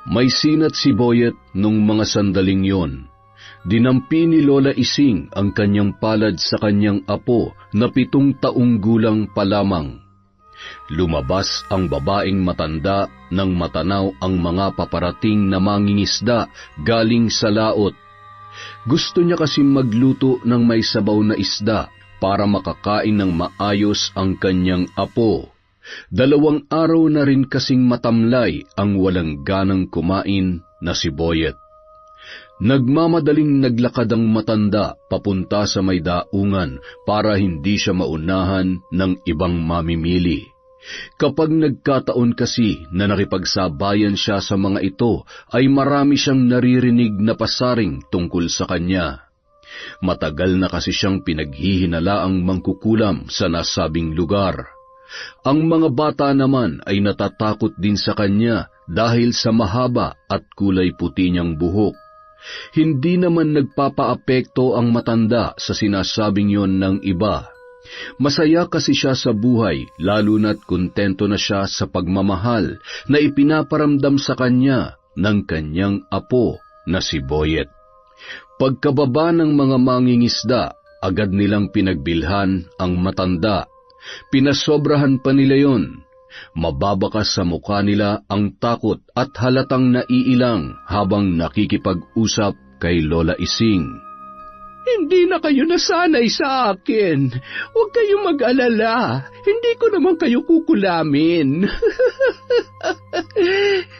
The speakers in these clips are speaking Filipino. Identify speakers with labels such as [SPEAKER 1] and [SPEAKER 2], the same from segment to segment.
[SPEAKER 1] May sinat si Boyet nung mga sandaling yon. Dinampi ni Lola Ising ang kanyang palad sa kanyang apo na 7 taong gulang pa lamang. Lumabas ang babaeng matanda nang matanaw ang mga paparating na mangingisda galing sa laot. Gusto niya kasing magluto ng may sabaw na isda para makakain ng maayos ang kanyang apo. 2 araw na rin kasing matamlay ang walang ganang kumain na si Boyet. Nagmamadaling naglakad ang matanda papunta sa may daungan para hindi siya maunahan ng ibang mamimili. Kapag nagkataon kasi na nakipagsabayan siya sa mga ito, ay marami siyang naririnig na pasaring tungkol sa kanya. Matagal na kasi siyang pinaghihinalaang mangkukulam sa nasabing lugar. Ang mga bata naman ay natatakot din sa kanya dahil sa mahaba at kulay puti niyang buhok. Hindi naman nagpapaapekto ang matanda sa sinasabing yon ng iba. Masaya kasi siya sa buhay, lalo na't kontento na siya sa pagmamahal na ipinaparamdam sa kanya ng kanyang apo na si Boyet. Pagkababa ng mga mangingisda, agad nilang pinagbilhan ang matanda. Pinasobrahan pa nila yon. Mababakas sa mukha nila ang takot at halatang naiilang habang nakikipag-usap kay Lola Ising.
[SPEAKER 2] Hindi na kayo nasanay sa akin. Huwag kayong mag-alala. Hindi ko naman kayo kukulamin.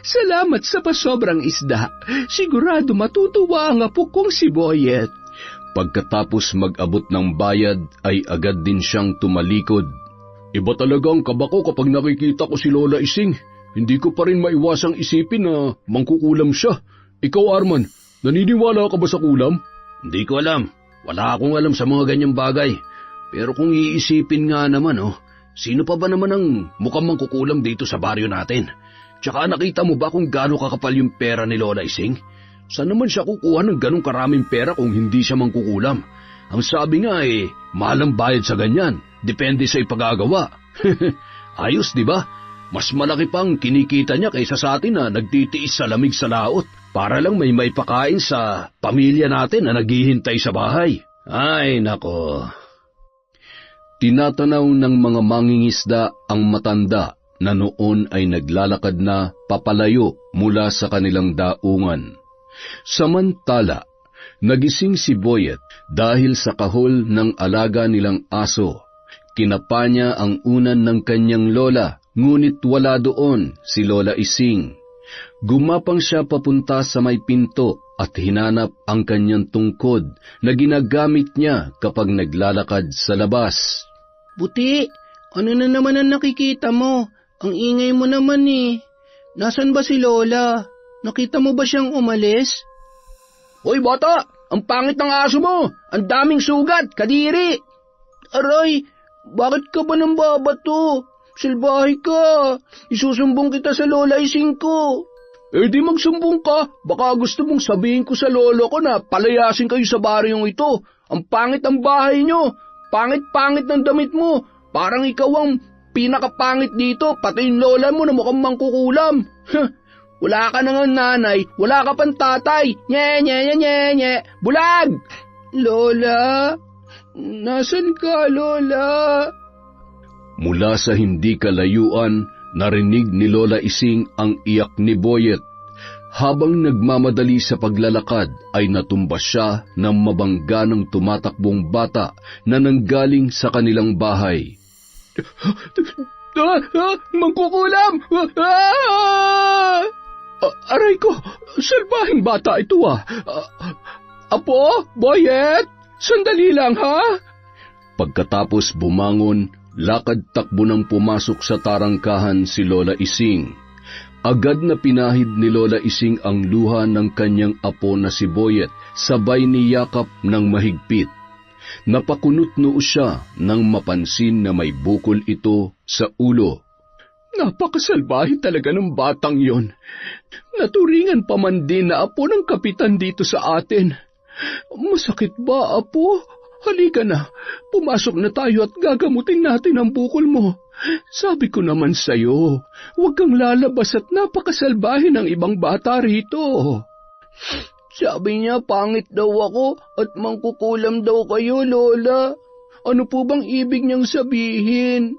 [SPEAKER 2] Salamat sa pasobrang isda. Sigurado matutuwa ang apo kong si Boyet.
[SPEAKER 1] Pagkatapos mag-abot ng bayad ay agad din siyang tumalikod. Iba talagang kaba ko kapag nakikita ko si Lola Ising. Hindi ko pa rin maiwasang isipin na mangkukulam siya. Ikaw, Arman, naniniwala ka ba sa kulam?
[SPEAKER 3] Hindi ko alam. Wala akong alam sa mga ganyang bagay. Pero kung iisipin nga naman, sino pa ba naman ang mukhang mangkukulam dito sa baryo natin? Tsaka nakita mo ba kung gaano kakapal yung pera ni Lola Ising? Saan naman siya kukuha ng ganong karaming pera kung hindi siya mangkukulam? Ang sabi nga mahal ang bayad sa ganyan. Depende sa ipagagawa. Ayos, di ba? Mas malaki pang kinikita niya kaysa sa atin na nagtitiis sa lamig sa laot para lang may maipakain sa pamilya natin na naghihintay sa bahay. Ay, nako.
[SPEAKER 1] Tinatanaw ng mga mangingisda ang matanda na noon ay naglalakad na papalayo mula sa kanilang daungan. Samantala, nagising si Boyet dahil sa kahol ng alaga nilang aso. Kinapa niya ang unan ng kanyang lola, ngunit wala doon si Lola Ising. Gumapang siya papunta sa may pinto at hinanap ang kanyang tungkod na ginagamit niya kapag naglalakad sa labas.
[SPEAKER 2] Buti, ano na naman ang nakikita mo? Ang ingay mo naman Nasaan ba si Lola? Nakita mo ba siyang umalis?
[SPEAKER 3] Hoy bata, ang pangit ng aso mo. Ang daming sugat, kadiri.
[SPEAKER 2] Aray, bakit ka ba nang babato? Salbahe ka. Isusumbong kita sa Lola Ising ko.
[SPEAKER 3] Di magsumbong ka. Baka gusto mong sabihin ko sa lolo ko na palayasin kayo sa baryong ito. Ang pangit ng bahay nyo. Pangit-pangit ng damit mo. Parang ikaw ang pinakapangit dito, pati yung lola mo na mukhang mangkukulam. Wala ka nang nanay, wala ka pang tatay. Nye, nye, nye, nye, nye. Bulag!
[SPEAKER 2] Lola, nasan ka, Lola?
[SPEAKER 1] Mula sa hindi kalayuan, narinig ni Lola Ising ang iyak ni Boyet. Habang nagmamadali sa paglalakad, ay natumba siya ng mabangga ng tumatakbong bata na nanggaling sa kanilang bahay.
[SPEAKER 2] Mangkukulam! Aray ko, salbahing bata ito Apo, Boyet, sandali lang ha?
[SPEAKER 1] Pagkatapos bumangon, lakad-takbo nang pumasok sa tarangkahan si Lola Ising. Agad na pinahid ni Lola Ising ang luha ng kanyang apo na si Boyet, sabay niyakap ng mahigpit. Napakunot noo siya nang mapansin na may bukol ito sa ulo.
[SPEAKER 2] Napakasalbahe talaga ng batang yon. Naturingan pa man din na apo ng kapitan dito sa atin. Masakit ba, apo? Halika na, pumasok na tayo at gagamutin natin ang bukol mo. Sabi ko naman sa'yo, huwag kang lalabas at napakasalbahe ng ibang bata rito. Sabi niya, pangit daw ako at mangkukulam daw kayo, Lola. Ano po bang ibig niyang sabihin?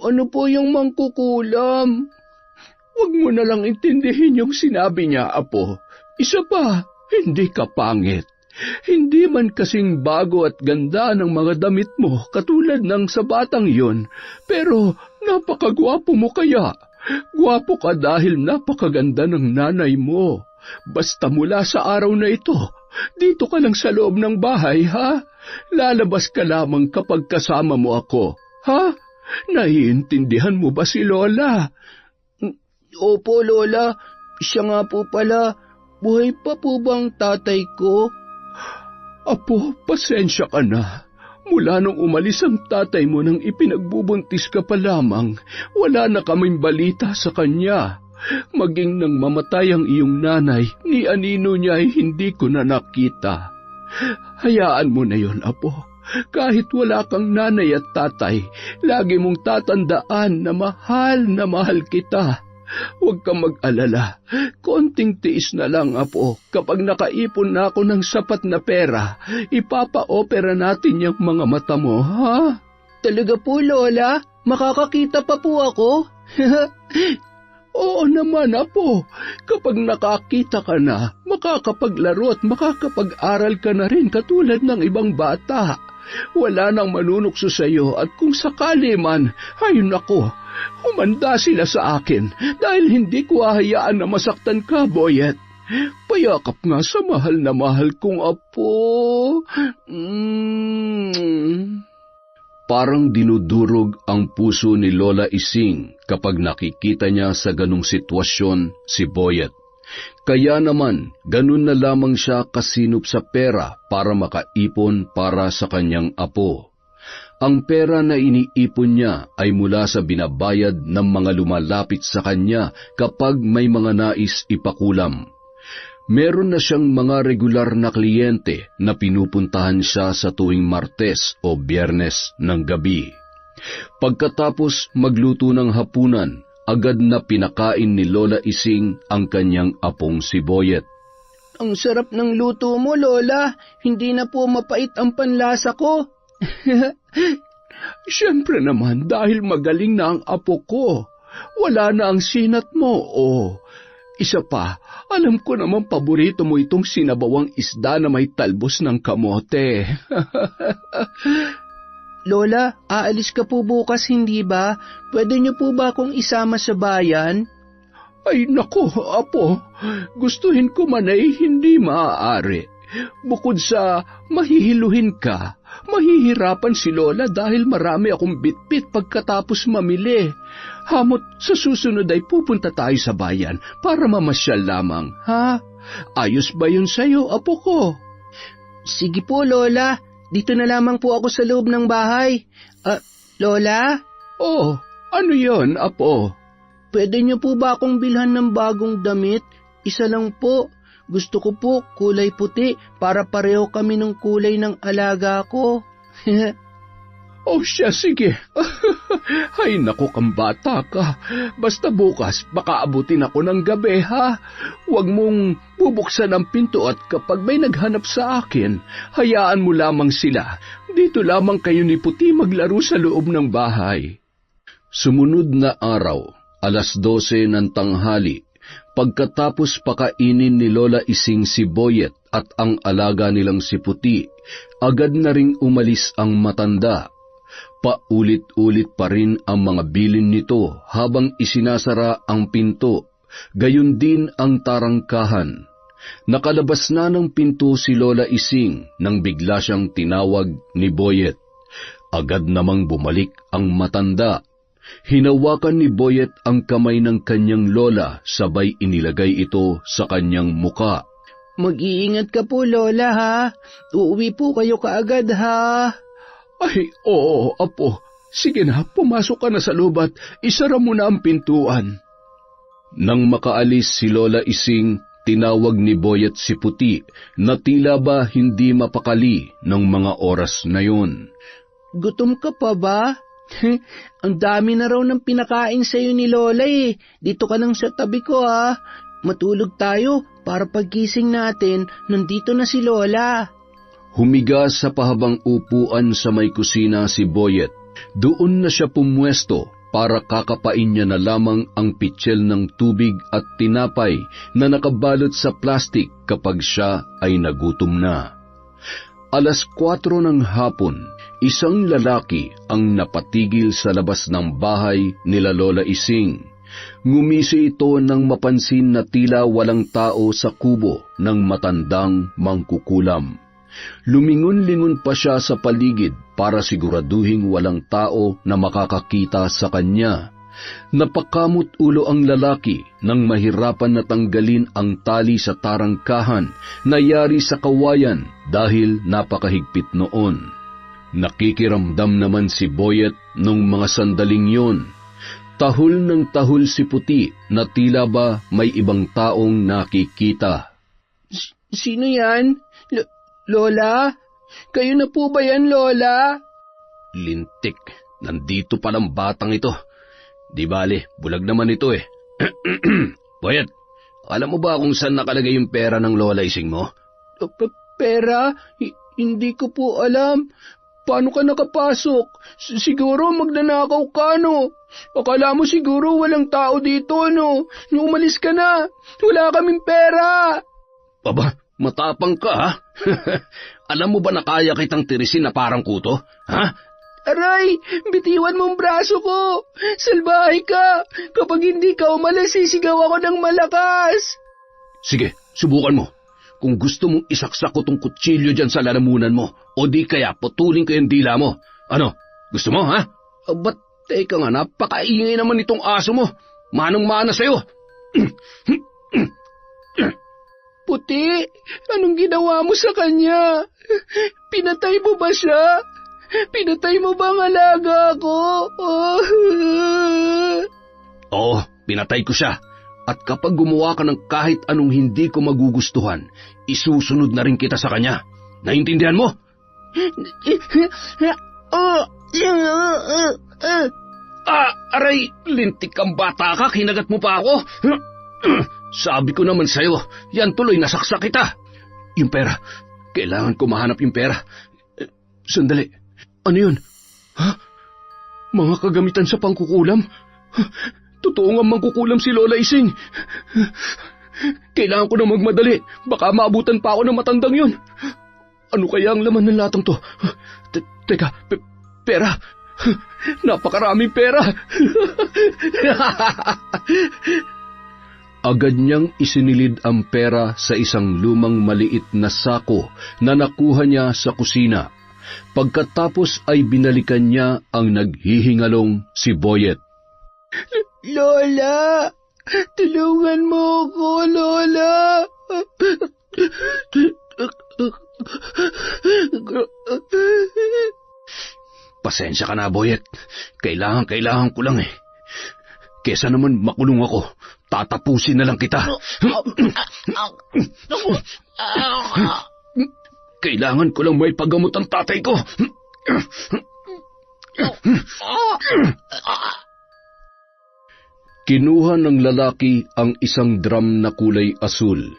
[SPEAKER 2] Ano po yung mangkukulam? Huwag mo na lang intindihin yung sinabi niya, Apo. Isa pa, hindi ka pangit. Hindi man kasing bago at ganda ng mga damit mo katulad ng sa batang yon, pero napakagwapo mo kaya. Gwapo ka dahil napakaganda ng nanay mo. Basta mula sa araw na ito, dito ka lang sa loob ng bahay, ha? Lalabas ka lamang kapag kasama mo ako, ha? Naiintindihan mo ba si Lola? Opo, Lola. Siya nga po pala. Buhay pa po bang tatay ko? Apo, pasensya ka na. Mula nung umalis ang tatay mo nang ipinagbubuntis ka pa lamang, wala na kaming balita sa kanya. Maging nang mamatay ang iyong nanay, ni anino niya ay hindi ko na nakita. Hayaan mo na yon, Apo. Kahit wala kang nanay at tatay, lagi mong tatandaan na mahal kita. Huwag kang mag-alala. Konting tiis na lang, Apo. Kapag nakaipon na ako ng sapat na pera, ipapa-opera natin yung mga mata mo, ha? Talaga po, Lola? Makakakita pa po ako? Oo naman, Apo. Kapag nakakita ka na, makakapaglaro at makakapag-aral ka na rin katulad ng ibang bata. Wala nang manunukso sa iyo at kung sakali man, ay nako, humanda sila sa akin dahil hindi ko hahayaan na masaktan ka, Boyet. Payakap nga sa mahal na mahal kong Apo.
[SPEAKER 1] Parang dinudurog ang puso ni Lola Ising kapag nakikita niya sa ganong sitwasyon si Boyet. Kaya naman, ganun na lamang siya kasinop sa pera para makaipon para sa kanyang apo. Ang pera na iniipon niya ay mula sa binabayad ng mga lumalapit sa kanya kapag may mga nais ipakulam. Meron na siyang mga regular na kliyente na pinupuntahan siya sa tuwing Martes o Biyernes ng gabi. Pagkatapos magluto ng hapunan, agad na pinakain ni Lola Ising ang kanyang apong si Boyet.
[SPEAKER 2] Ang sarap ng luto mo, Lola. Hindi na po mapait ang panlasa ko. Siyempre naman, dahil magaling na ang apo ko. Wala na ang sinat mo, Isa pa, alam ko naman paborito mo itong sinabawang isda na may talbos ng kamote. Lola, aalis ka po bukas, hindi ba? Pwede niyo po ba akong isama sa bayan? Ay nako, Apo. Gustuhin ko man ay hindi maaari. Bukod sa mahihiluhin ka, mahihirapan si Lola dahil marami akong bitbit pagkatapos mamili. Hamot sa susunod ay pupunta tayo sa bayan para mamasyal lamang, ha? Ayos ba yun sa'yo, Apo ko? Sige po, Lola. Dito na lamang po ako sa loob ng bahay. Lola? Oh, ano yon, Apo? Pwede niyo po ba akong bilhan ng bagong damit? Isa lang po. Gusto ko po kulay puti para pareho kami ng kulay ng alaga ko. Oh siya, sige. Ay naku, kang bata ka. Basta bukas, baka abutin ako ng gabi, ha? Huwag mong bubuksan ang pinto at kapag may naghanap sa akin, hayaan mo lamang sila. Dito lamang kayo ni Puti maglaro sa loob ng bahay.
[SPEAKER 1] Sumunod na araw, 12:00 ng tanghali, pagkatapos pakainin ni Lola Ising si Boyet at ang alaga nilang si Puti, agad na ring umalis ang matanda. Paulit-ulit pa rin ang mga bilin nito habang isinasara ang pinto, gayon din ang tarangkahan. Nakalabas na ng pinto si Lola Ising nang bigla siyang tinawag ni Boyet. Agad namang bumalik ang matanda. Hinawakan ni Boyet ang kamay ng kanyang lola, sabay inilagay ito sa kanyang muka.
[SPEAKER 2] Mag-iingat ka po, Lola, ha? Uuwi po kayo kaagad, ha? Ay, oo, Apo. Sige na, pumasok ka na sa loob at isara mo na ang pintuan.
[SPEAKER 1] Nang makaalis si Lola Ising, tinawag ni Boyet si Puti na tila ba hindi mapakali ng mga oras na yun.
[SPEAKER 2] Gutom ka pa ba? Ang dami na raw ng pinakain sa'yo ni Lola eh. Dito ka lang sa tabi ko ha. Matulog tayo para paggising natin, nandito na si Lola.
[SPEAKER 1] Humiga sa pahabang upuan sa may kusina si Boyet. Doon na siya pumwesto para kakapain niya na lamang ang pitsil ng tubig at tinapay na nakabalot sa plastik kapag siya ay nagutom na. 4:00 ng hapon, isang lalaki ang napatigil sa labas ng bahay nila Lola Ising. Ngumisi ito nang mapansin na tila walang tao sa kubo ng matandang mangkukulam. Lumingon-lingon pa siya sa paligid para siguraduhing walang tao na makakakita sa kanya. Napakamot ulo ang lalaki nang mahirapan na tanggalin ang tali sa tarangkahan na yari sa kawayan dahil napakahigpit noon. Nakikiramdam naman si Boyet nung mga sandaling yon. Tahol ng tahol si Puti na tila ba may ibang taong nakikita.
[SPEAKER 2] Sino yan? Lola? Kayo na po ba yan, Lola?
[SPEAKER 3] Lintik, nandito palang batang ito. Di bale, bulag naman ito eh. Boyet, alam mo ba kung saan nakalagay yung pera ng Lola Ising mo?
[SPEAKER 2] Pera? Hindi ko po alam. Paano ka nakapasok? Siguro magnanakaw ka, no? Akala mo siguro walang tao dito, no? Nung umalis ka na, wala kaming pera.
[SPEAKER 3] Aba, matapang ka, ha? Alam mo ba na kaya kitang tirisin na parang kuto? Ha?
[SPEAKER 2] Aray, bitiwan mong braso ko. Salbahe ka. Kapag hindi ka umalis, sisigaw ako ng malakas.
[SPEAKER 3] Sige, subukan mo. Kung gusto mong isaksak ko tong kutsilyo dyan sa lalamunan mo, o di kaya putulin ko yung dila mo. Ano, gusto mo, ha? Ba't teka nga, napakaingay naman itong aso mo. Manang-mana sa'yo.
[SPEAKER 2] Puti, anong ginawa mo sa kanya? Pinatay mo ba siya? Pinatay mo ba ang alaga ko?
[SPEAKER 3] Oo, pinatay ko siya. At kapag gumawa ka ng kahit anong hindi ko magugustuhan, isusunod na rin kita sa kanya. Naintindihan mo? Aray, lintik kang bata ka, kinagat mo pa ako. Sabi ko naman sa'yo, yan tuloy nasaksak kita. Yung pera, kailangan ko mahanap yung pera. Sandali, ano yun? Ha? Mga kagamitan sa pangkukulam? Totoo nga mangkukulam si Lola Ising. Kailangan ko na magmadali. Baka maabutan pa ako ng matandang yun. Ano kaya ang laman ng latang to? Teka, pera. Napakaraming pera.
[SPEAKER 1] Agad niyang isinilid ang pera sa isang lumang maliit na sako na nakuha niya sa kusina. Pagkatapos ay binalikan niya ang naghihingalong si Boyet.
[SPEAKER 2] Lola, tulungan mo ako, Lola.
[SPEAKER 3] Pasensya ka na, Boyet. Kailangan ko lang eh. Kesa naman makulong ako, tatapusin na lang kita. Kailangan ko lang may paggamot ang tatay ko.
[SPEAKER 1] Kinuha ng lalaki ang isang drum na kulay asul.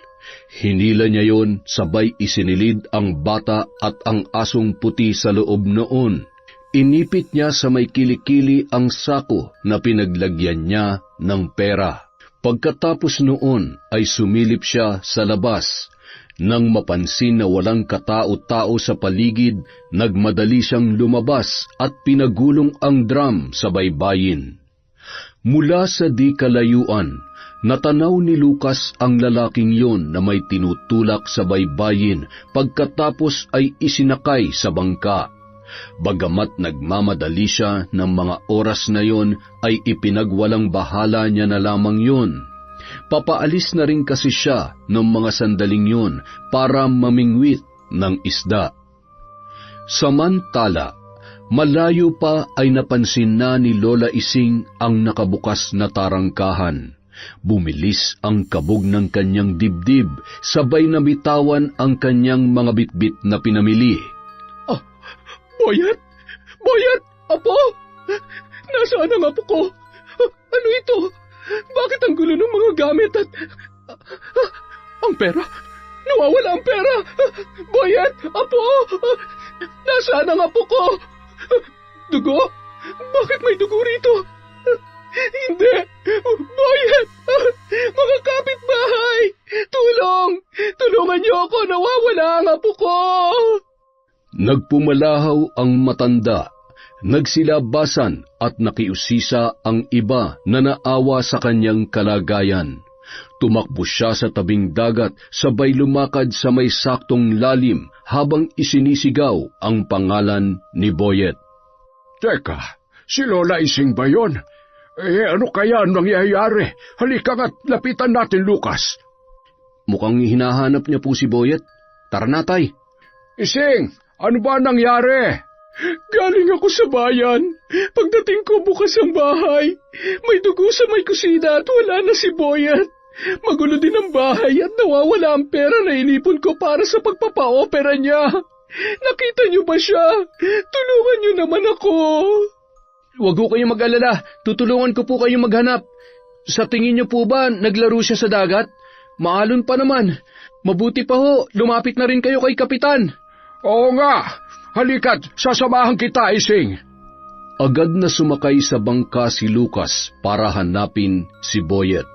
[SPEAKER 1] Hinila niya yon, sabay isinilid ang bata at ang asong puti sa loob noon. Inipit niya sa may kilikili ang sako na pinaglagyan niya ng pera. Pagkatapos noon ay sumilip siya sa labas. Nang mapansin na walang katao-tao sa paligid, nagmadali siyang lumabas at pinagulong ang drum sa baybayin. Mula sa di kalayuan, natanaw ni Lucas ang lalaking yon na may tinutulak sa baybayin pagkatapos ay isinakay sa bangka. Bagamat nagmamadali siya ng mga oras na yon, ay ipinagwalang bahala niya na lamang yon. Papaalis na rin kasi siya ng mga sandaling yon para mamingwit ng isda. Samantala, malayo pa ay napansin na ni Lola Ising ang nakabukas na tarangkahan. Bumilis ang kabog ng kanyang dibdib, sabay na bitawan ang kanyang mga bitbit na pinamili.
[SPEAKER 2] Boyet! Boyet! Apo! Nasaan ang apo ko? Ano ito? Bakit ang gulo ng mga gamit at... ang pera? Nawawala ang pera! Boyet! Apo! Nasaan ang apo ko? Dugo? Bakit may dugo rito? Hindi! Boyet! Mga kapitbahay! Tulong! Tulungan niyo ako! Nawawala ang apo ko!
[SPEAKER 1] Nagpumalahaw ang matanda, nagsilabasan at nakiusisa ang iba na naawa sa kanyang kalagayan. Tumakbo siya sa tabing dagat, sabay lumakad sa may saktong lalim habang isinisigaw ang pangalan ni Boyet.
[SPEAKER 3] Teka, si Lola Ising ba yun? Ano kaya ang nangyayari? Halika nga't lapitan natin, Lucas.
[SPEAKER 1] Mukhang hinahanap niya po si Boyet. Tara na, tay.
[SPEAKER 3] Ising, ano ba nangyari?
[SPEAKER 2] Galing ako sa bayan. Pagdating ko bukas ang bahay, may dugo sa may kusina at wala na si Boyet. Magulo din ang bahay at nawawala ang pera na inipon ko para sa pagpapa-opera niya. Nakita niyo ba siya? Tulungan niyo naman ako.
[SPEAKER 1] Huwag ko kayong mag-alala. Tutulungan ko po kayong maghanap. Sa tingin niyo po ba naglaro siya sa dagat? Maalon pa naman. Mabuti pa ho, lumapit na rin kayo kay Kapitan.
[SPEAKER 3] Oo nga. Halika't sasamahan kita, Ising.
[SPEAKER 1] Agad na sumakay sa bangka si Lucas para hanapin si Boyet.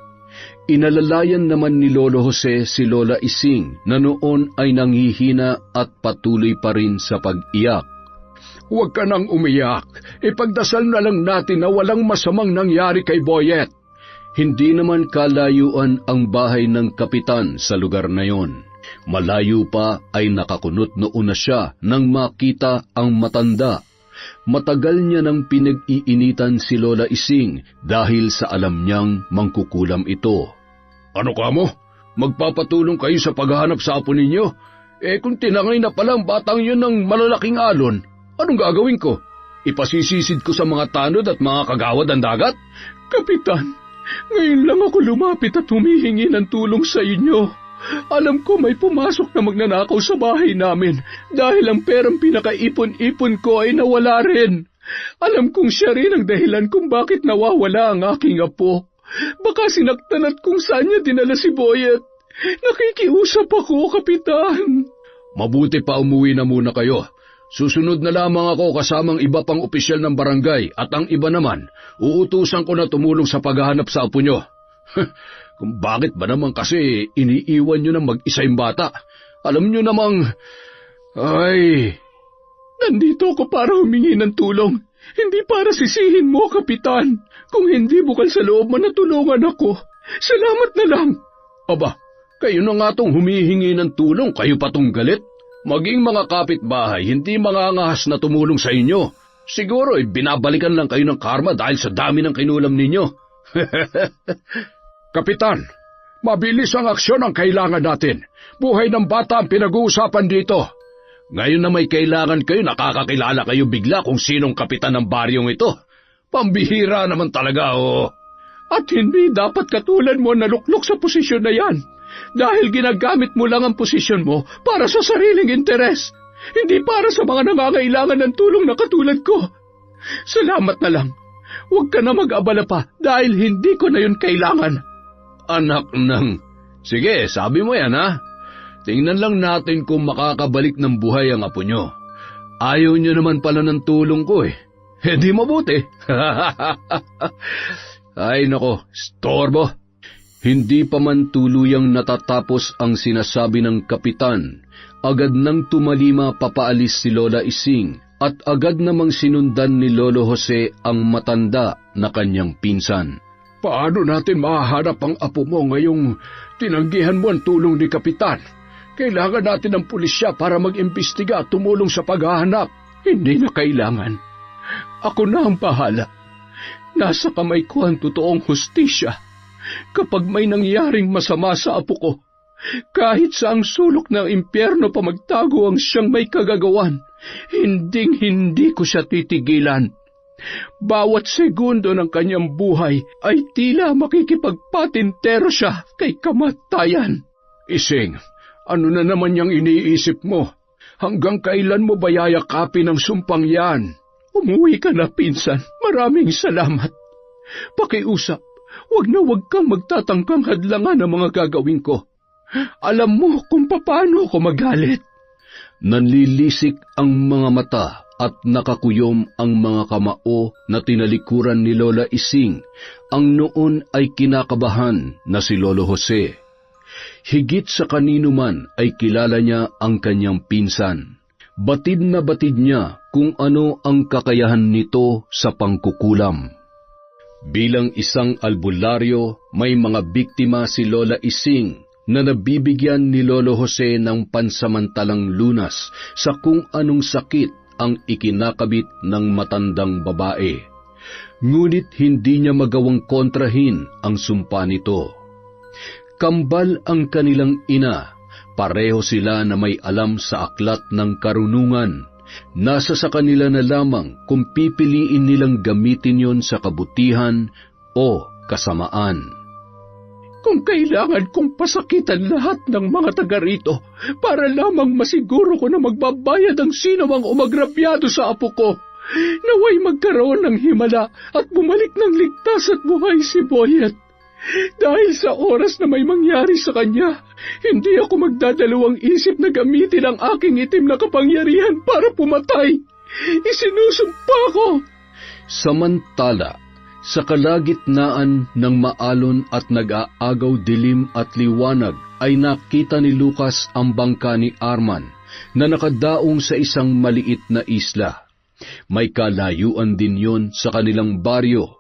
[SPEAKER 1] Inalalayan naman ni Lolo Jose si Lola Ising na noon ay nanghihina at patuloy pa rin sa pag-iyak.
[SPEAKER 3] Huwag ka nang umiyak. Ipagdasal na lang natin na walang masamang nangyari kay Boyet.
[SPEAKER 1] Hindi naman kalayuan ang bahay ng kapitan sa lugar na yon. Malayo pa ay nakakunot noon na siya nang makita ang matanda. Matagal niya nang pinag-iinitan si Lola Ising dahil sa alam niyang mangkukulam ito.
[SPEAKER 3] Ano ka mo? Magpapatulong kayo sa paghahanap sa apo ninyo? Kung tinangay na palang batang yun ng malalaking alon, anong gagawin ko? Ipasisisid ko sa mga tanod at mga kagawad ang dagat?
[SPEAKER 2] Kapitan, ngayon lang ako lumapit at humihingi ng tulong sa inyo. Alam ko may pumasok na magnanakaw sa bahay namin dahil ang perang pinakaipon-ipon ko ay nawala rin. Alam kong siya rin ang dahilan kung bakit nawawala ang aking apo. Baka sinaktan at kung saan niya dinala si Boyet. Nakikiusap ako, Kapitan.
[SPEAKER 3] Mabuti pa umuwi na muna kayo. Susunod na lamang ako kasamang iba pang opisyal ng barangay at ang iba naman, uutusan ko na tumulong sa paghahanap sa apo nyo. Kung bakit ba naman kasi iniiwan nyo ng mag-isa yung bata? Alam nyo namang... Ay...
[SPEAKER 2] Nandito ako para humingi ng tulong. Hindi para sisihin mo, Kapitan. Kung hindi bukal sa loob mo na tulungan ako. Salamat na lang.
[SPEAKER 3] Aba, kayo na nga tong humihingi ng tulong, kayo pa tong galit. Maging mga kapitbahay, hindi mangangahas na tumulong sa inyo. Siguro binabalikan lang kayo ng karma dahil sa dami ng kinulam ninyo. Kapitan, mabilis ang aksyon ang kailangan natin. Buhay ng bata ang pinag-uusapan dito. Ngayon na may kailangan kayo, nakakakilala kayo bigla kung sinong kapitan ng baryong ito. Pambihira naman talaga, oh.
[SPEAKER 2] At hindi dapat katulad mo naluklok sa posisyon na yan. Dahil ginagamit mo lang ang posisyon mo para sa sariling interes. Hindi para sa mga nangangailangan ng tulong na katulad ko. Salamat na lang. Huwag ka na mag-abala pa dahil hindi ko na yun kailangan.
[SPEAKER 3] Anak ng... Sige, sabi mo yan, ha? Tingnan lang natin kung makakabalik ng buhay ang apo nyo. Ayaw nyo naman pala ng tulong ko, eh. Hindi mabuti. Ay, nako, storbo.
[SPEAKER 1] Hindi pa man tuluyang natatapos ang sinasabi ng kapitan, agad nang tumalima papaalis si Lola Ising at agad namang sinundan ni Lolo Jose ang matanda na kanyang pinsan.
[SPEAKER 3] Paano natin mahahanap ang apo mo ngayong tinanggihan mo ang tulong ni Kapitan? Kailangan natin ng pulisya para mag-imbestiga at tumulong sa paghahanap.
[SPEAKER 2] Hindi na kailangan. Ako na ang bahala. Nasa kamay ko ang totoong hustisya. Kapag may nangyaring masama sa apo ko, kahit sa ang sulok ng impyerno pa magtago ang siyang may kagagawan, hindi ko siya titigilan. Bawat segundo ng kanyang buhay ay tila makikipagpatintero siya kay kamatayan.
[SPEAKER 3] Ising, ano na naman yung iniisip mo? Hanggang kailan mo ba yayakapin ang sumpang yan?
[SPEAKER 2] Umuwi ka na, pinsan. Maraming salamat. Pakiusap, wag kang magtatangkang hadlangan ang mga gagawin ko. Alam mo kung paano ako magalit.
[SPEAKER 1] Nanlilisik ang mga mata at nakakuyom ang mga kamao na tinalikuran ni Lola Ising, ang noon ay kinakabahan na si Lolo Jose. Higit sa kanino man ay kilala niya ang kanyang pinsan. Batid na batid niya kung ano ang kakayahan nito sa pangkukulam. Bilang isang albularyo, may mga biktima si Lola Ising na nabibigyan ni Lolo Jose ng pansamantalang lunas sa kung anong sakit ang ikinakabit ng matandang babae. Ngunit hindi niya magawang kontrahin ang sumpa nito. Kambal ang kanilang ina, pareho sila na may alam sa aklat ng karunungan. Nasa sa kanila na lamang kung pipiliin nilang gamitin yon sa kabutihan o kasamaan.
[SPEAKER 2] Kung kailangan kong pasakitan lahat ng mga taga rito para lamang masiguro ko na magbabayad ang sino mang umagrabyado sa apo ko, naway magkaroon ng himala at bumalik ng ligtas at buhay si Boyet. Dahil sa oras na may mangyari sa kanya, hindi ako magdadalawang isip na gamitin ang aking itim na kapangyarihan para pumatay. Isinusumpa ko.
[SPEAKER 1] Samantala, sa kalagitnaan ng maalon at nag-aagaw dilim at liwanag ay nakita ni Lucas ang bangka ni Arman na nakadaong sa isang maliit na isla. May kalayuan din yon sa kanilang baryo.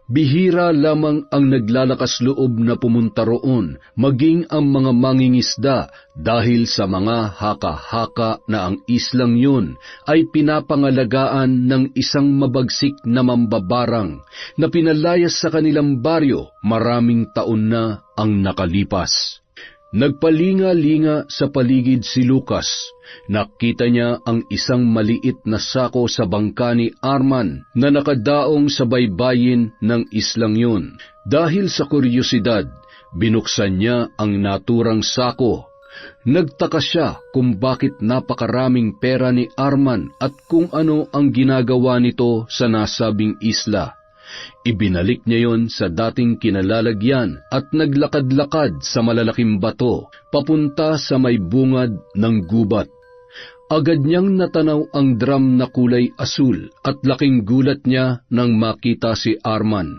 [SPEAKER 1] Bihira lamang ang naglalakas loob na pumunta roon, maging ang mga mangingisda, dahil sa mga haka-haka na ang islang yun ay pinapangalagaan ng isang mabagsik na mambabarang na pinalayas sa kanilang baryo maraming taon na ang nakalipas. Nagpalinga-linga sa paligid si Lucas. Nakita niya ang isang maliit na sako sa bangka ni Arman na nakadaong sa baybayin ng islang yun. Dahil sa kuryosidad, binuksan niya ang naturang sako. Nagtaka siya kung bakit napakaraming pera ni Arman at kung ano ang ginagawa nito sa nasabing isla. Ibinalik niya yon sa dating kinalalagyan at naglakad-lakad sa malalaking bato papunta sa may bungad ng gubat. Agad niyang natanaw ang drum na kulay asul at laking gulat niya nang makita si Arman.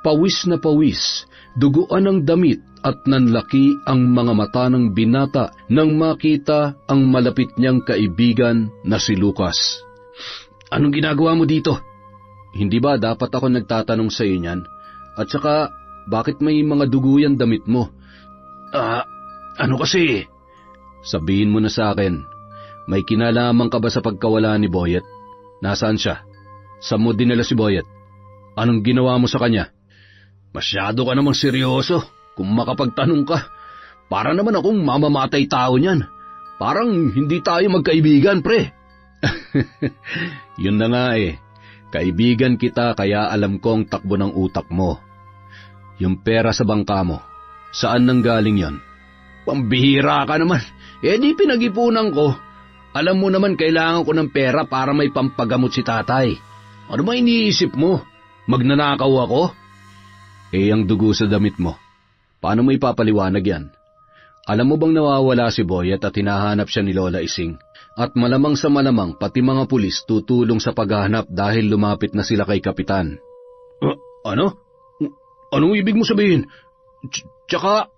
[SPEAKER 1] Pawis na pawis, duguan ang damit at nanlaki ang mga mata ng binata nang makita ang malapit niyang kaibigan na si Lucas.
[SPEAKER 3] Anong ginagawa mo dito?
[SPEAKER 1] Hindi ba dapat ako nagtatanong sa iyo niyan? At saka, bakit may mga dugo yan damit mo?
[SPEAKER 3] Ano kasi?
[SPEAKER 1] Sabihin mo na sa akin, may kinalaman ka ba sa pagkawala ni Boyet? Nasaan siya? Saan mo dinala si Boyet? Anong ginawa mo sa kanya?
[SPEAKER 3] Masyado ka namang seryoso kung makapagtanong ka. Para naman akong mamamatay tao niyan. Parang hindi tayo magkaibigan, pre.
[SPEAKER 1] Yun na nga eh. Kaibigan kita kaya alam ko ang takbo ng utak mo. Yung pera sa bangka mo, saan nanggaling yon?
[SPEAKER 3] Pambihira ka naman. Di pinag-ipunan ko. Alam mo naman kailangan ko ng pera para may pampagamot si tatay. Ano ba iniisip mo? Magnanakaw ako?
[SPEAKER 1] Ang dugo sa damit mo, paano mo ipapaliwanag yan? Alam mo bang nawawala si Boyet at hinahanap siya ni Lola Ising? At malamang sa malamang pati mga pulis tutulong sa paghahanap dahil lumapit na sila kay Kapitan.
[SPEAKER 3] Ano? Anong ibig mo sabihin? Tsaka,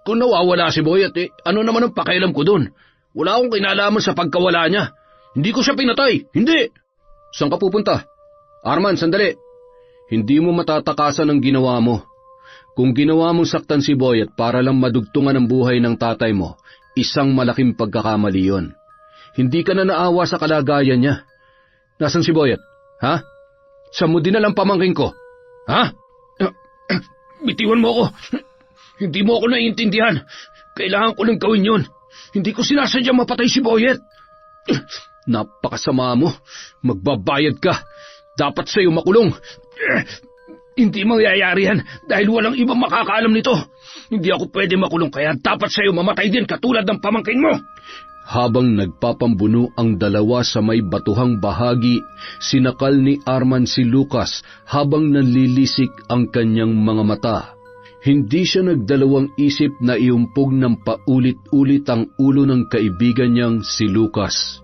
[SPEAKER 3] kung nawawala si Boyet, ano naman ang pakialam ko dun? Wala akong kinalaman sa pagkawala niya. Hindi ko siya pinatay, hindi!
[SPEAKER 1] Saan ka pupunta? Arman, sandali! Hindi mo matatakasan ang ginawa mo. Kung ginawa mong saktan si Boyet para lang madugtungan ang buhay ng tatay mo, isang malaking pagkakamali yon. Hindi ka na naawa sa kalagayan niya. Nasaan si Boyet? Ha? Saan mo dinalang pamangkin ko? Ha?
[SPEAKER 3] Bitiwan mo ako. Hindi mo ako naiintindihan. Kailangan ko lang gawin yun. Hindi ko sinasadyang mapatay si Boyet.
[SPEAKER 1] Napakasama mo. Magbabayad ka. Dapat sa'yo makulong.
[SPEAKER 3] Hindi mangyayari yan dahil walang ibang makakaalam nito. Hindi ako pwede makulong kaya dapat sa'yo mamatay din katulad ng pamangkin mo.
[SPEAKER 1] Habang nagpapambuno ang dalawa sa may batuhang bahagi, sinakal ni Arman si Lucas habang nanlilisik ang kanyang mga mata. Hindi siya nagdalawang isip na iumpog ng paulit-ulit ang ulo ng kaibigan niyang si Lucas.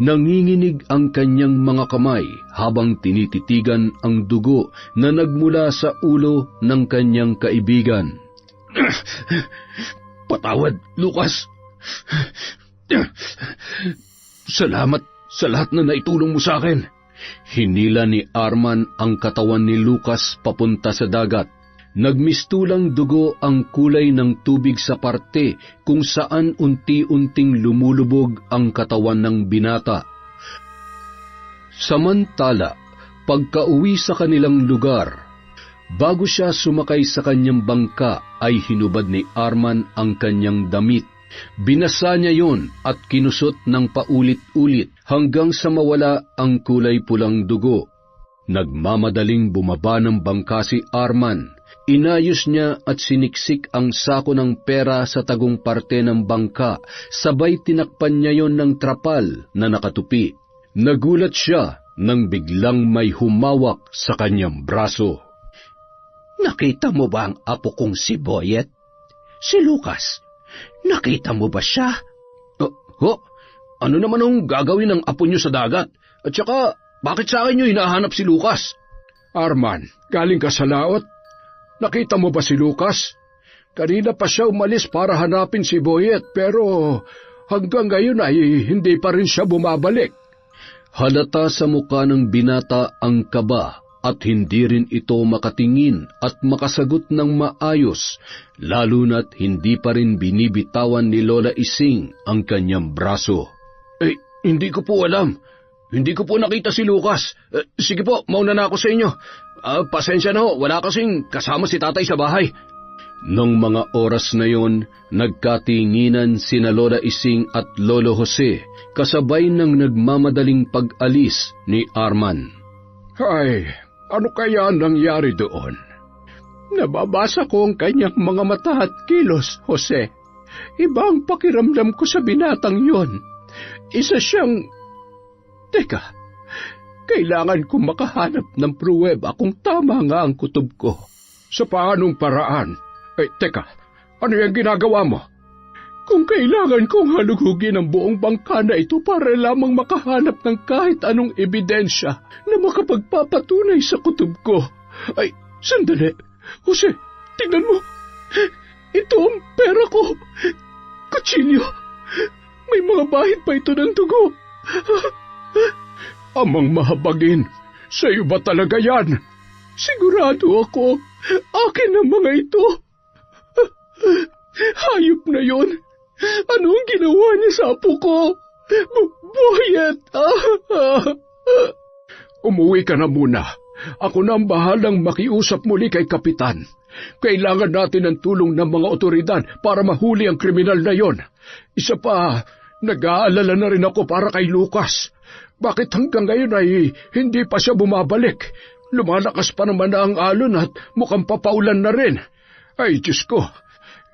[SPEAKER 1] Nanginginig ang kanyang mga kamay habang tinititigan ang dugo na nagmula sa ulo ng kanyang kaibigan.
[SPEAKER 3] Patawad, Lucas. Salamat sa lahat na naitulong mo sa akin.
[SPEAKER 1] Hinila ni Arman ang katawan ni Lucas papunta sa dagat. Nagmistulang dugo ang kulay ng tubig sa parte kung saan unti-unting lumulubog ang katawan ng binata. Samantala, pagka-uwi sa kanilang lugar, bago siya sumakay sa kanyang bangka ay hinubad ni Arman ang kanyang damit. Binasa niya yon at kinusot ng paulit-ulit hanggang sa mawala ang kulay pulang dugo. Nagmamadaling bumaba ng bangka si Arman. Inayos niya at siniksik ang sako ng pera sa tagong parte ng bangka, sabay tinakpan niya yon ng trapal na nakatupi. Nagulat siya nang biglang may humawak sa kanyang braso.
[SPEAKER 2] Nakita mo ba ang apo kong si Boyet? Si Lucas? Nakita mo ba siya?
[SPEAKER 3] Ano naman ang gagawin ng apo niyo sa dagat? At saka, bakit sa akin niyo hinahanap si Lucas?
[SPEAKER 2] Arman, galing ka sa laot? Nakita mo ba si Lucas? Kanina pa siya umalis para hanapin si Boyet, pero hanggang ngayon ay hindi pa rin siya bumabalik.
[SPEAKER 1] Halata sa mukha ng binata ang kaba at hindi rin ito makatingin at makasagot ng maayos, lalo na't hindi pa rin binibitawan ni Lola Ising ang kanyang braso.
[SPEAKER 3] Hindi ko po alam. Hindi ko po nakita si Lucas. Sige po, mauna na ako sa inyo. Pasensya na ho, wala kasing kasama si tatay sa bahay.
[SPEAKER 1] Nung mga oras na yon, nagkatinginan sina Lola Ising at Lolo Jose, kasabay ng nagmamadaling pag-alis ni Arman.
[SPEAKER 2] Ay, ano kaya nangyari doon? Nababasa ko ang kanyang mga mata at kilos, Jose. Iba ang pakiramdam ko sa binatang yon. Isa siyang... Teka, kailangan kong makahanap ng pruweba kung tama nga ang kutob ko. Sa paanong paraan? Teka, ano yung ginagawa mo? Kung kailangan kong halugugin ang buong bangka na ito para lamang makahanap ng kahit anong ebidensya na makapagpapatunay sa kutob ko. Sandali. Jose, tingnan mo. Ito ang pera ko. Kutsilyo. May mga bahid pa ito ng dugo. Amang mahabagin, sa'yo ba talaga yan? Sigurado ako, akin ang mga ito. Hayop na yon. Ano ang ginawa niya sa apo ko? Boyet! Umuwi ka na muna. Ako na ang bahalang makiusap muli kay Kapitan. Kailangan natin ng tulong ng mga otoridad para mahuli ang kriminal na yon. Isa pa, nag-aalala na rin ako para kay Lucas. Bakit hanggang ngayon ay hindi pa siya bumabalik? Lumalakas pa naman na ang alon at mukhang papaulan na rin. Ay, Diyos ko,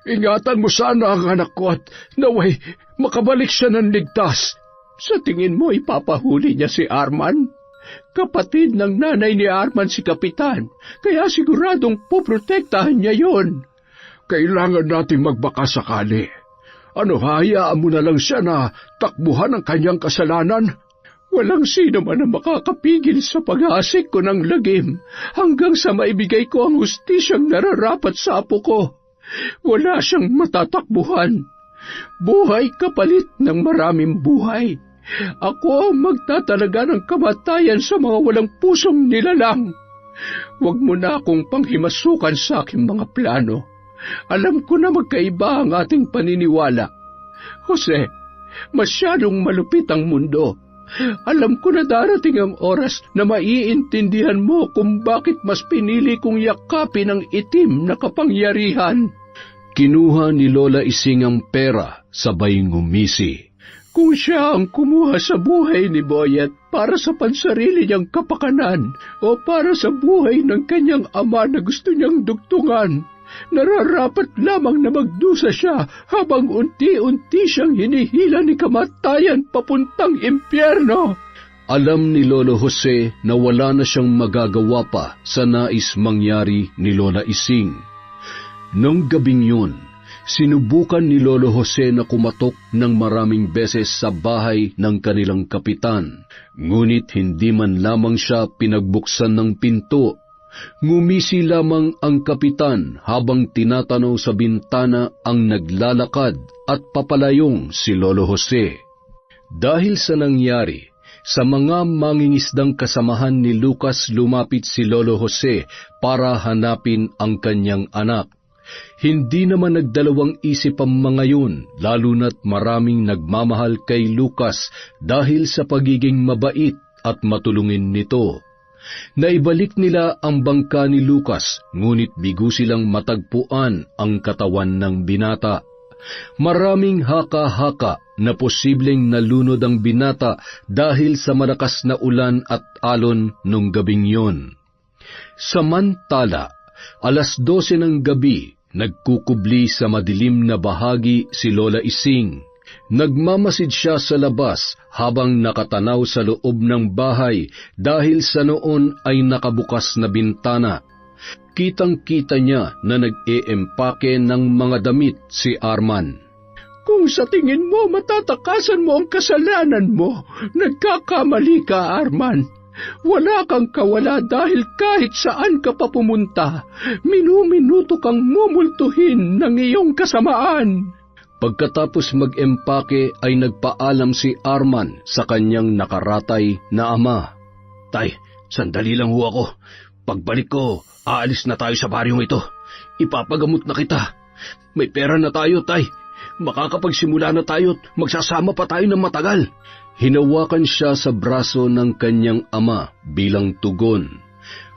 [SPEAKER 2] ingatan mo sana ang anak ko at naway makabalik siya ng ligtas. Sa tingin mo ipapahuli niya si Arman? Kapatid ng nanay ni Arman si Kapitan, kaya siguradong poprotektahan niya yon. Kailangan natin magbaka sakali. Hayaan mo na lang siya na takbuhan ang kanyang kasalanan? Walang sino man ang makakapigil sa pag-aasik ko ng lagim hanggang sa maibigay ko ang hustisyang nararapat sa apo ko. Wala siyang matatakbuhan. Buhay kapalit ng maraming buhay. Ako ang magtatalaga ng kamatayan sa mga walang pusong nilalang. Huwag mo na akong panghimasukan sa aking mga plano. Alam ko na magkaiba ang ating paniniwala. Jose, masyadong malupit ang mundo. Alam ko na darating ang oras na maiintindihan mo kung bakit mas pinili kong yakapin ang itim na kapangyarihan.
[SPEAKER 1] Kinuha ni Lola Ising ang pera, sabay ngumisi.
[SPEAKER 2] Kung siya ang kumuha sa buhay ni Boyet para sa pansarili niyang kapakanan o para sa buhay ng kanyang ama na gusto niyang dugtungan, Nararapat lamang na magdusa siya habang unti-unti siyang hinihila ni kamatayan papuntang impyerno.
[SPEAKER 1] Alam ni Lolo Jose na wala na siyang magagawa pa sa nais mangyari ni Lola Ising. Nung gabing yun, sinubukan ni Lolo Jose na kumatok ng maraming beses sa bahay ng kanilang kapitan, ngunit hindi man lamang siya pinagbuksan ng pinto. Ngumisi lamang ang kapitan habang tinatanaw sa bintana ang naglalakad at papalayong si Lolo Jose. Dahil sa nangyari, sa mga mangingisdang kasamahan ni Lucas lumapit si Lolo Jose para hanapin ang kanyang anak. Hindi naman nagdalawang isip ang mga yun, lalo na't maraming nagmamahal kay Lucas dahil sa pagiging mabait at matulungin nito. Naibalik nila ang bangka ni Lucas, ngunit bigo silang matagpuan ang katawan ng binata. Maraming haka-haka na posibleng nalunod ang binata dahil sa malakas na ulan at alon nung gabing yon. Samantala, 12:00 ng gabi, nagkukubli sa madilim na bahagi si Lola Ising. Nagmamasid siya sa labas habang nakatanaw sa loob ng bahay dahil sa noon ay nakabukas na bintana. Kitang-kita niya na nag-eempake ng mga damit si Arman.
[SPEAKER 2] Kung sa tingin mo matatakasan mo ang kasalanan mo, nagkakamali ka, Arman. Wala kang kawala dahil kahit saan ka pa pumunta, minuminuto kang mumultuhin ng iyong kasamaan.
[SPEAKER 1] Pagkatapos mag-empake ay nagpaalam si Arman sa kanyang nakaratay na ama.
[SPEAKER 3] Tay, sandali lang ho ako. Pagbalik ko, aalis na tayo sa baryong ito. Ipapagamot na kita. May pera na tayo, Tay. Makakapagsimula na tayo at magsasama pa tayo ng matagal.
[SPEAKER 1] Hinawakan siya sa braso ng kanyang ama bilang tugon,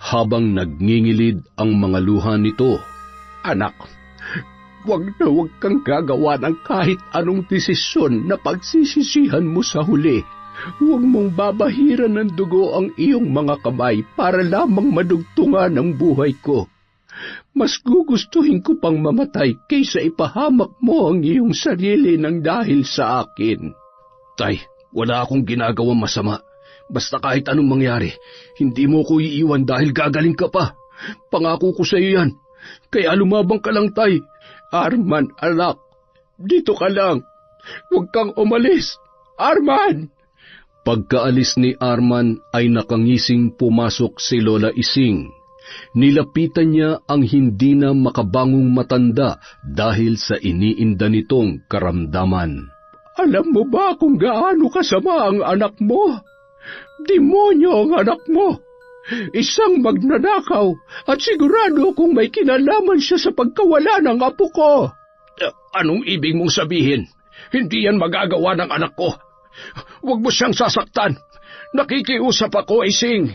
[SPEAKER 1] habang nagngingilid ang mga luha nito.
[SPEAKER 2] Anak, wag kang gagawa ng kahit anong desisyon na pagsisisihan mo sa huli. Huwag mong babahiran ng dugo ang iyong mga kamay para lamang madugtungan ang buhay ko. Mas gugustuhin ko pang mamatay kaysa ipahamak mo ang iyong sarili ng dahil sa akin.
[SPEAKER 3] Tay, wala akong ginagawang masama. Basta kahit anong mangyari, hindi mo ko iiwan dahil gagaling ka pa. Pangako ko sa iyo yan. Kaya lumabang ka lang, Tay.
[SPEAKER 2] Arman, anak, dito ka lang. Huwag kang umalis. Arman!
[SPEAKER 1] Pagkaalis ni Arman ay nakangising pumasok si Lola Ising. Nilapitan niya ang hindi na makabangong matanda dahil sa iniinda nitong karamdaman.
[SPEAKER 2] Alam mo ba kung gaano kasama ang anak mo? Demonyo ang anak mo. Isang magnanakaw at sigurado kung may kinalaman siya sa pagkawala ng apo ko.
[SPEAKER 3] Anong ibig mong sabihin? Hindi yan magagawa ng anak ko. Huwag mo siyang sasaktan. Nakikiusap ako, Ising.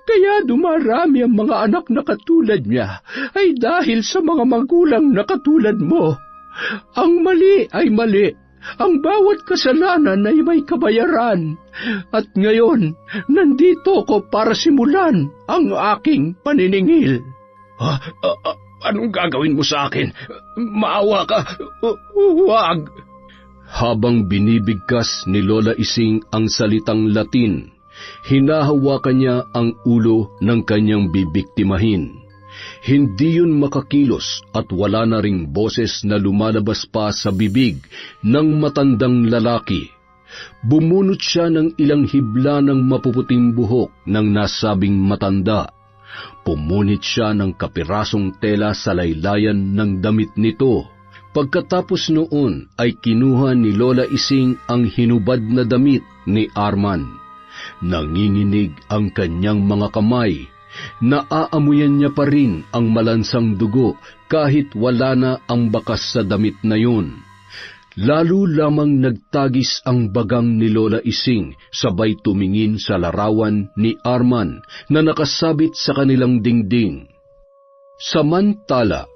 [SPEAKER 2] Kaya dumarami ang mga anak na katulad niya ay dahil sa mga magulang na katulad mo. Ang mali ay mali. Ang bawat kasalanan ay may kabayaran. At ngayon, nandito ko para simulan ang aking paniningil.
[SPEAKER 3] Anong gagawin mo sa akin? Maawa ka. Huwag.
[SPEAKER 1] Habang binibigkas ni Lola Ising ang salitang Latin, hinahawakan niya ang ulo ng kanyang bibiktimahin. Hindi yun makakilos at wala na ring boses na lumalabas pa sa bibig ng matandang lalaki. Bumunot siya ng ilang hibla ng mapuputing buhok ng nasabing matanda. Pumunit siya ng kapirasong tela sa laylayan ng damit nito. Pagkatapos noon ay kinuha ni Lola Ising ang hinubad na damit ni Arman. Nanginginig ang kanyang mga kamay. Naaamuyan niya pa rin ang malansang dugo kahit wala na ang bakas sa damit na yun. Lalo lamang nagtagis ang bagang ni Lola Ising sabay tumingin sa larawan ni Arman na nakasabit sa kanilang dingding. Samantala,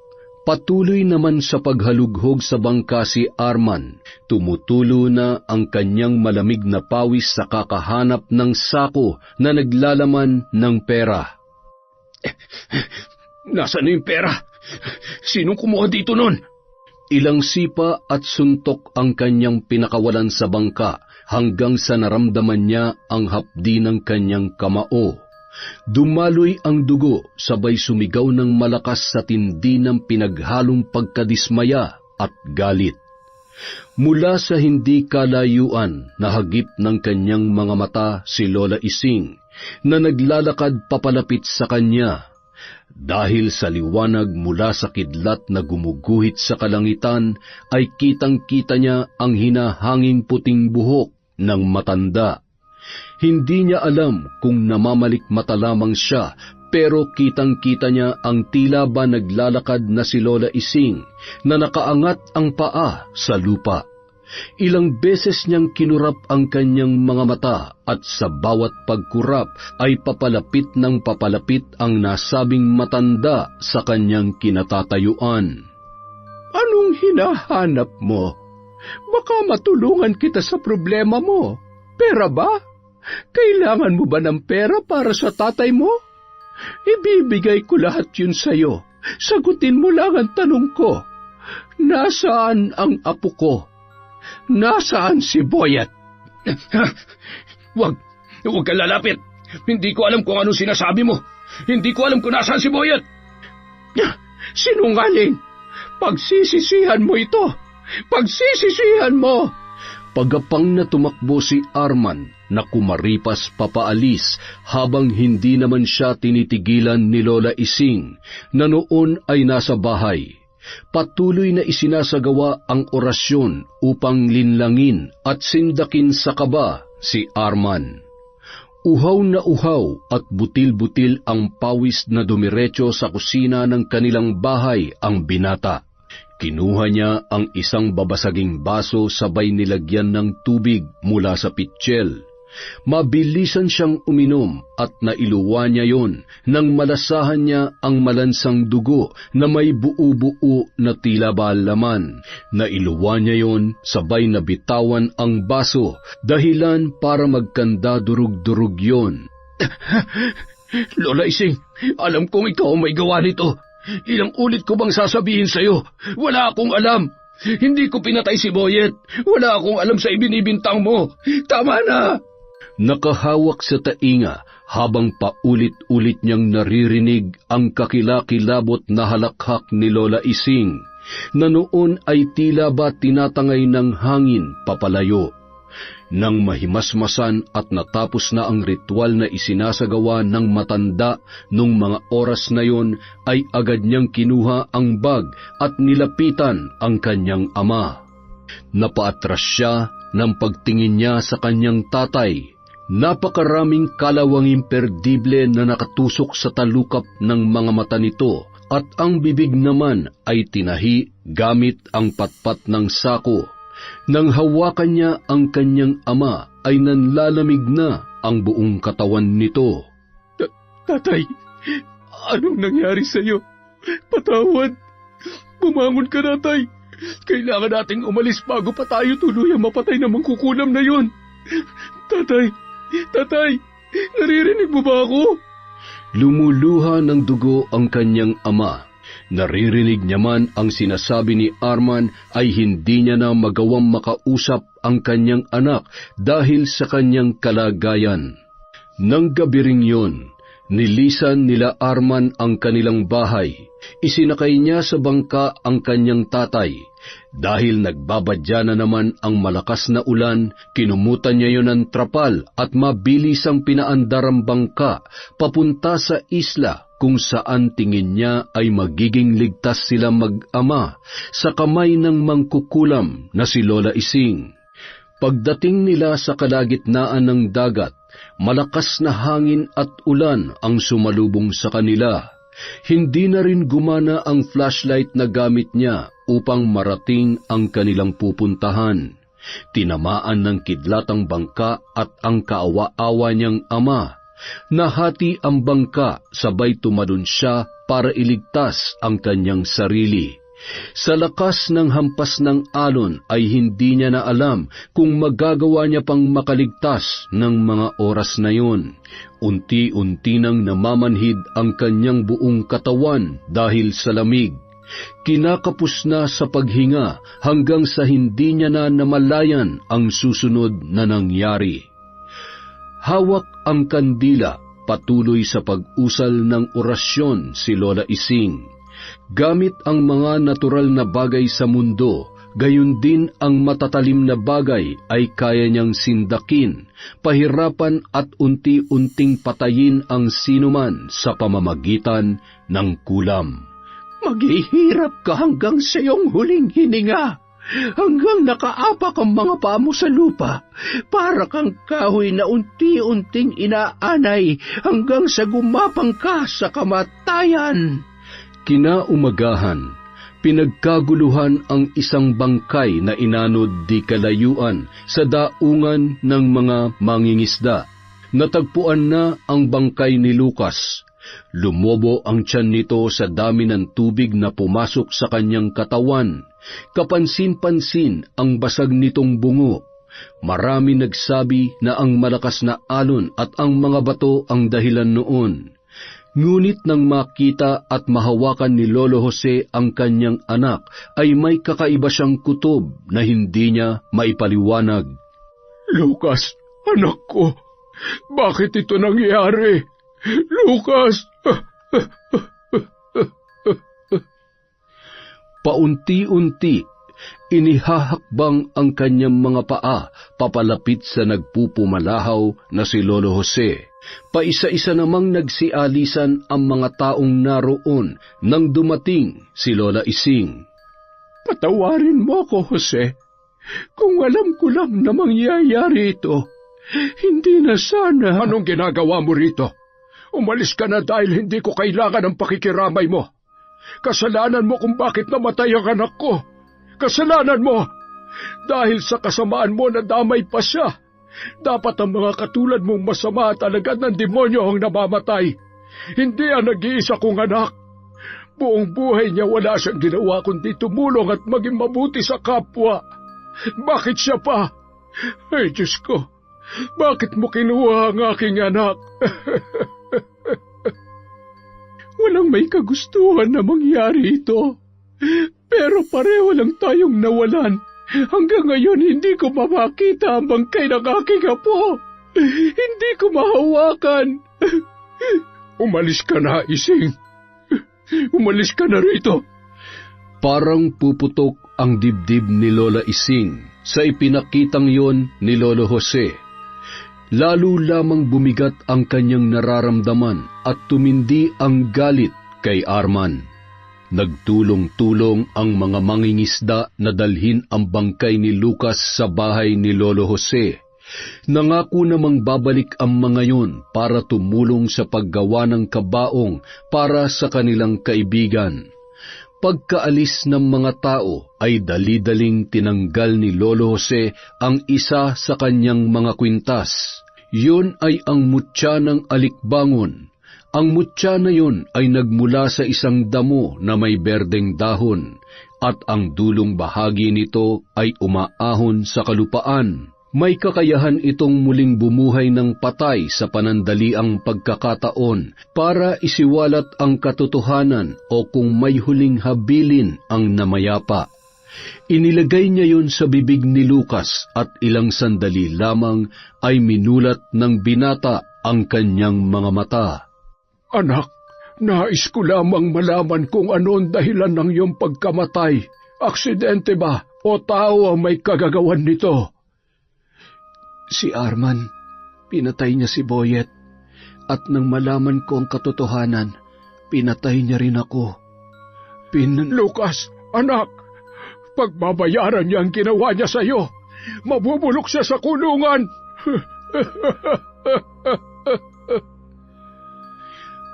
[SPEAKER 1] patuloy naman sa paghalughog sa bangka si Arman. Tumutulo na ang kanyang malamig na pawis sa kakahanap ng sako na naglalaman ng pera.
[SPEAKER 3] Nasaan na yung pera? Sinong kumuha dito nun?
[SPEAKER 1] Ilang sipa at suntok ang kanyang pinakawalan sa bangka hanggang sa naramdaman niya ang hapdi ng kanyang kamao. Dumaloy ang dugo, sabay sumigaw ng malakas sa tindi ng pinaghalong pagkadismaya at galit. Mula sa hindi kalayuan, nahagip ng kanyang mga mata si Lola Ising na naglalakad papalapit sa kanya. Dahil sa liwanag mula sa kidlat na gumuguhit sa kalangitan, ay kitang-kita niya ang hinahanging puting buhok ng matanda. Hindi niya alam kung namamalikmata lamang siya, pero kitang-kita niya ang tila ba naglalakad na si Lola Ising na nakaangat ang paa sa lupa. Ilang beses niyang kinurap ang kanyang mga mata at sa bawat pagkurap ay papalapit ng papalapit ang nasabing matanda sa kanyang kinatatayuan.
[SPEAKER 2] Anong hinahanap mo? Baka matulungan kita sa problema mo. Pera ba? Kailangan mo ba ng pera para sa tatay mo? Ibibigay ko lahat yun sa'yo. Sagutin mo lang ang tanong ko. Nasaan ang apo ko? Nasaan si Boyet?
[SPEAKER 3] Huwag ka lalapit. Hindi ko alam kung anong sinasabi mo. Hindi ko alam kung nasaan si Boyet.
[SPEAKER 2] Sinungaling! Pagsisisihan mo ito! Pagsisisihan mo!
[SPEAKER 1] Pagapang na tumakbo si Arman na kumaripas papaalis habang hindi naman siya tinitigilan ni Lola Ising na noon ay nasa bahay. Patuloy na isinasagawa ang orasyon upang linlangin at sindakin sa kaba si Arman. Uhaw na uhaw at butil-butil ang pawis na dumiretso sa kusina ng kanilang bahay ang binata. Kinuha niya ang isang babasaging baso sabay nilagyan ng tubig mula sa pitsyel. Mabilisan siyang uminom at nailuwa niya yon nang malasahan niya ang malansang dugo na may buo-buo na tila ba laman. Nailuwa niya yon sabay na bitawan ang baso, dahilan para magkanda durug-durug yon.
[SPEAKER 3] Lola Ising, alam kong ikaw may gawa nito. Ilang ulit ko bang sasabihin sa'yo? Wala akong alam. Hindi ko pinatay si Boyet. Wala akong alam sa ibinibintang mo. Tama na!
[SPEAKER 1] Nakahawak sa tainga habang paulit-ulit niyang naririnig ang kakilakilabot na halakhak ni Lola Ising na noon ay tila ba tinatangay ng hangin papalayo. Nang mahimasmasan at natapos na ang ritual na isinasagawa ng matanda nung mga oras na yon, ay agad niyang kinuha ang bag at nilapitan ang kanyang ama. Napaatras siya ng pagtingin niya sa kanyang tatay. Napakaraming kalawanging perdible na nakatusok sa talukap ng mga mata nito at ang bibig naman ay tinahi gamit ang patpat ng sako. Nang hawakan niya ang kanyang ama ay nanlalamig na ang buong katawan nito.
[SPEAKER 2] Tatay, anong nangyari sa'yo? Patawad. Bumangon ka na, tay. Kailangan nating umalis bago pa tayo tuluyang mapatay na mangkukulam na yon. Tatay, naririnig mo ba ako?
[SPEAKER 1] Lumuluha ng dugo ang kanyang ama. Naririnig niya man ang sinasabi ni Arman ay hindi niya na magawang makausap ang kanyang anak dahil sa kanyang kalagayan. Nang gabi ring yun, nilisan nila Arman ang kanilang bahay. Isinakay niya sa bangka ang kanyang tatay. Dahil nagbabadya na naman ang malakas na ulan, kinumutan niya yon ng trapal at mabilis ang pinaandar ang bangka papunta sa isla kung saan tingin niya ay magiging ligtas sila mag-ama sa kamay ng mangkukulam na si Lola Ising. Pagdating nila sa kalagitnaan ng dagat, malakas na hangin at ulan ang sumalubong sa kanila. Hindi na rin gumana ang flashlight na gamit niya upang marating ang kanilang pupuntahan. Tinamaan ng kidlat ang bangka at ang kaawa-awa niyang ama. Nahati ang bangka sabay tumalon siya para iligtas ang kanyang sarili. Sa lakas ng hampas ng alon ay hindi niya na alam kung magagawa niya pang makaligtas ng mga oras na yun. Unti-unti nang namamanhid ang kanyang buong katawan dahil sa lamig. Kinakapos na sa paghinga hanggang sa hindi niya na namalayan ang susunod na nangyari. Hawak ang kandila, patuloy sa pag-usal ng orasyon si Lola Ising. Gamit ang mga natural na bagay sa mundo, gayon din ang matatalim na bagay ay kaya niyang sindakin, pahirapan at unti-unting patayin ang sinuman sa pamamagitan ng kulam.
[SPEAKER 2] Maghihirap ka hanggang sa iyong huling hininga, hanggang nakaapak ang mga paa mo sa lupa, para kang kahoy na unti-unting inaanay hanggang sa gumapang ka sa kamatayan.
[SPEAKER 1] Kinaumagahan, pinagkaguluhan ang isang bangkay na inanod di kalayuan sa daungan ng mga mangingisda. Natagpuan na ang bangkay ni Lucas. Lumobo ang tiyan nito sa dami ng tubig na pumasok sa kanyang katawan. Kapansin-pansin ang basag nitong bungo. Marami nagsabi na ang malakas na alon at ang mga bato ang dahilan noon. Ngunit nang makita at mahawakan ni Lolo Jose ang kanyang anak, ay may kakaiba siyang kutob na hindi niya maipaliwanag.
[SPEAKER 2] Lucas, anak ko, bakit ito nangyari? Lucas!
[SPEAKER 1] Paunti-unti, inihahakbang ang kanyang mga paa papalapit sa nagpupumalahaw na si Lolo Jose. Paisa-isa namang nagsialisan ang mga taong naroon nang dumating si Lola Ising.
[SPEAKER 2] Patawarin mo ako, Jose. Kung alam ko lang na mangyayari ito, hindi na sana...
[SPEAKER 3] Anong ginagawa mo rito? Umalis ka na dahil hindi ko kailangan ng pakikiramay mo. Kasalanan mo kung bakit namatay ang anak ko. Kasalanan mo! Dahil sa kasamaan mo nadamay pa siya. Dapat ang mga katulad mong masama at alagad ng demonyo ang namamatay. Hindi ang nag-iisa kong anak. Buong buhay niya wala siyang ginawa kundi tumulong at maging mabuti sa kapwa. Bakit siya pa? Ay, Diyos ko, bakit mo kinuha ang aking anak?
[SPEAKER 2] Walang may kagustuhan na mangyari ito. Pero pareho lang tayong nawalan. Hanggang ngayon hindi ko makita ang bangkay ng aking apo. Hindi ko mahawakan.
[SPEAKER 3] Umalis ka na, Ising. Umalis ka na rito.
[SPEAKER 1] Parang puputok ang dibdib ni Lola Ising sa ipinakitang yon ni Lolo Jose. Lalo lamang bumigat ang kanyang nararamdaman at tumindi ang galit kay Arman. Nagtulong-tulong ang mga mangingisda na dalhin ang bangkay ni Lucas sa bahay ni Lolo Jose. Nangako namang babalik ang mga yun para tumulong sa paggawa ng kabaong para sa kanilang kaibigan. Pagkaalis ng mga tao ay dali-daling tinanggal ni Lolo Jose ang isa sa kanyang mga kwintas. Yun ay ang mutya ng alikbangon. Ang mutya na yun ay nagmula sa isang damo na may berdeng dahon, at ang dulong bahagi nito ay umaahon sa kalupaan. May kakayahan itong muling bumuhay ng patay sa panandaliang pagkakataon para isiwalat ang katotohanan o kung may huling habilin ang namayapa. Inilagay niya yun sa bibig ni Lucas at ilang sandali lamang ay minulat ng binata ang kanyang mga mata.
[SPEAKER 3] Anak, nais ko lamang malaman kung ano ang dahilan ng iyong pagkamatay. Aksidente ba o tao ang may kagagawan nito?
[SPEAKER 2] Si Arman, pinatay niya si Boyet. At nang malaman ko ang katotohanan, pinatay niya rin ako.
[SPEAKER 3] Lucas, anak, pagbabayaran niya ang ginawa niya sa iyo. Mabubulok siya sa kulungan.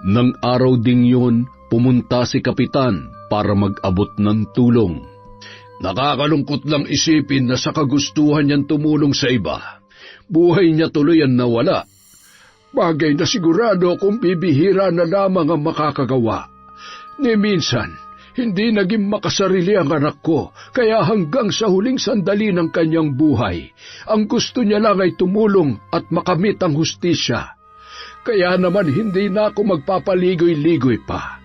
[SPEAKER 1] Nang araw ding yun, pumunta si Kapitan para mag-abot ng tulong.
[SPEAKER 3] Nakakalungkot lang isipin na sa kagustuhan niyang tumulong sa iba, buhay niya tuloy ang nawala. Bagay na sigurado kung bibihira na lamang ang makakagawa. Ni minsan,
[SPEAKER 2] Hindi naging makasarili ang anak ko, kaya hanggang sa huling sandali ng kanyang buhay, ang gusto niya lang ay tumulong at makamit ang hustisya. Kaya naman hindi na ako magpapaligoy-ligoy pa.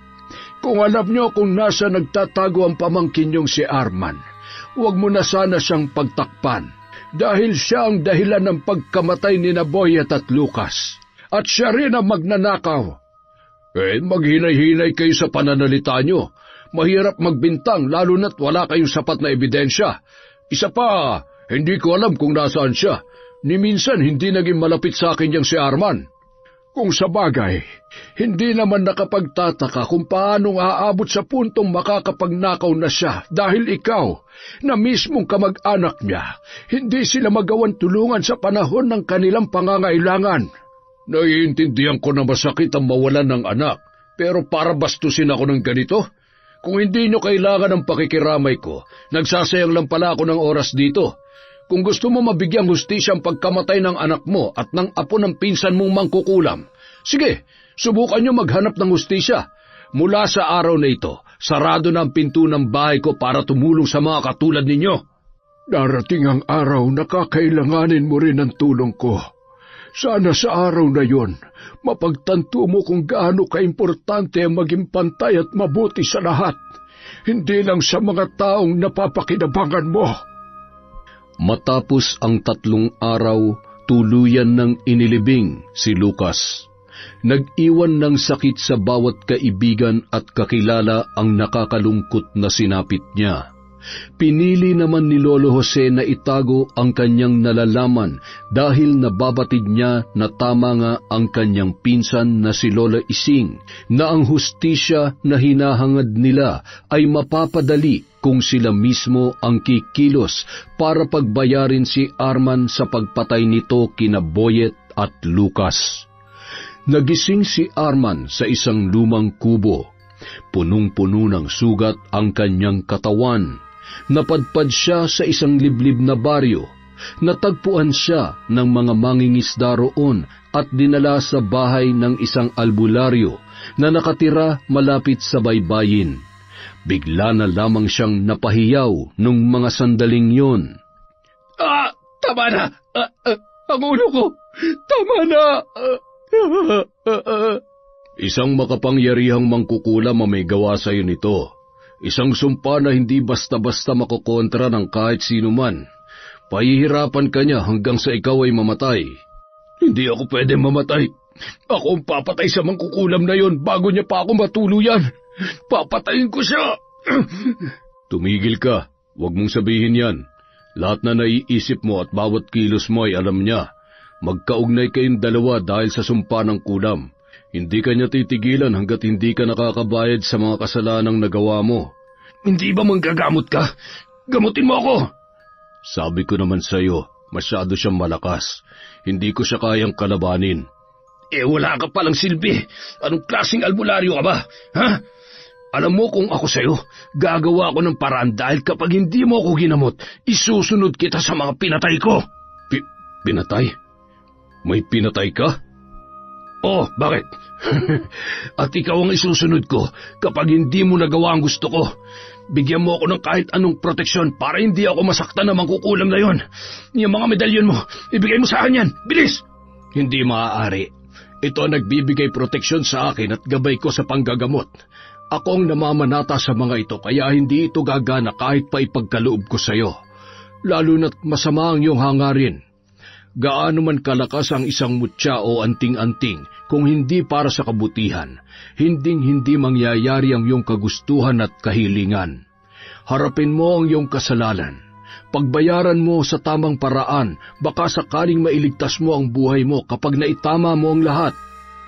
[SPEAKER 2] Kung alam niyo kung nasa nagtatago ang pamangkin niyong si Arman, huwag mo na sana siyang pagtakpan, dahil siya ang dahilan ng pagkamatay ni Boyet at Lucas, at siya rin ang magnanakaw. Maghinay-hinay kayo sa pananalita niyo. Mahirap magbintang lalo na't wala kayong sapat na ebidensya. Isa pa, hindi ko alam kung nasaan siya. Ni minsan hindi naging malapit sa akin yang si Arman. Kung sa bagay, hindi naman nakapagtataka kung paanong aabot sa puntong makakapagnakaw na siya dahil ikaw, na mismong kamag-anak niya, hindi sila magawan tulungan sa panahon ng kanilang pangangailangan. Naiintindihan ko na masakit ang mawalan ng anak, pero para bastusin ako ng ganito? Kung hindi nyo kailangan ng pakikiramay ko, nagsasayang lang pala ako ng oras dito. Kung gusto mo mabigyang hustisya ang pagkamatay ng anak mo at ng apo ng pinsan mong mangkukulam, sige, subukan nyo maghanap ng hustisya. Mula sa araw na ito, sarado na ang pinto ng bahay ko para tumulong sa mga katulad ninyo. Darating ang araw na kakailanganin mo rin ang tulong ko. Sana sa araw na yon, mapagtanto mo kung gaano kaimportante ang maging pantay at mabuti sa lahat, hindi lang sa mga taong napapakinabangan mo.
[SPEAKER 1] Matapos ang 3 araw, tuluyan ng inilibing si Lucas. Nag-iwan ng sakit sa bawat kaibigan at kakilala ang nakakalungkot na sinapit niya. Pinili naman ni Lolo Jose na itago ang kanyang nalalaman dahil nababatid niya na tama nga ang kanyang pinsan na si Lola Ising na ang hustisya na hinahangad nila ay mapapadali kung sila mismo ang kikilos para pagbayarin si Arman sa pagpatay nito kina Boyet at Lucas. Nagising si Arman sa isang lumang kubo. Punong-puno ng sugat ang kanyang katawan. Napadpad siya sa isang liblib na baryo. Natagpuan siya ng mga mangingisda roon at dinala sa bahay ng isang albularyo na nakatira malapit sa baybayin. Bigla na lamang siyang napahiyaw nung mga sandaling yon.
[SPEAKER 2] Tama na! Ang ulo ko! Tama na!
[SPEAKER 1] Isang makapangyarihang mangkukulam ang may gawa sa iyo nito. Isang sumpa na hindi basta-basta makokontra ng kahit sino man. Pahihirapan ka niya hanggang sa ikaw ay mamatay.
[SPEAKER 2] Hindi ako pwede mamatay. Ako ang papatay sa mangkukulam na yon bago niya pa ako matuluyan. Papatayin ko siya!
[SPEAKER 1] Tumigil ka. Huwag mong sabihin yan. Lahat na naiisip mo at bawat kilos mo ay alam niya. Magkaugnay kayong dalawa dahil sa sumpa ng kulam. Hindi ka niya titigilan hanggat hindi ka nakakabayad sa mga kasalanang nagawa mo.
[SPEAKER 2] Hindi ba manggagamot ka? Gamutin mo ako!
[SPEAKER 1] Sabi ko naman sa iyo, masyado siyang malakas. Hindi ko siya kayang kalabanin.
[SPEAKER 2] Wala ka palang silbi. Anong klaseng albularyo ka ba? Ha? Alam mo kung ako sa'yo, gagawa ako ng paraan dahil kapag hindi mo ako ginamot, isusunod kita sa mga pinatay ko.
[SPEAKER 1] Pinatay? May pinatay ka?
[SPEAKER 2] Oh, bakit? At ikaw ang isusunod ko kapag hindi mo nagawa ang gusto ko. Bigyan mo ako ng kahit anong proteksyon para hindi ako masaktan na mangkukulam na yon. Yung mga medalyon mo, ibigay mo sa akin yan. Bilis!
[SPEAKER 1] Hindi maaari. Ito ang nagbibigay proteksyon sa akin at gabay ko sa panggagamot. Ako ang namamanata sa mga ito kaya hindi ito gagana kahit pa ipagkaloob ko sa iyo. Lalo na't masama ang iyong hangarin. Gaano man kalakas ang isang mutya o anting-anting kung hindi para sa kabutihan, hinding-hindi mangyayari ang iyong kagustuhan at kahilingan. Harapin mo ang iyong kasalanan. Pagbayaran mo sa tamang paraan, baka sakaling mailigtas mo ang buhay mo kapag naitama mo ang lahat.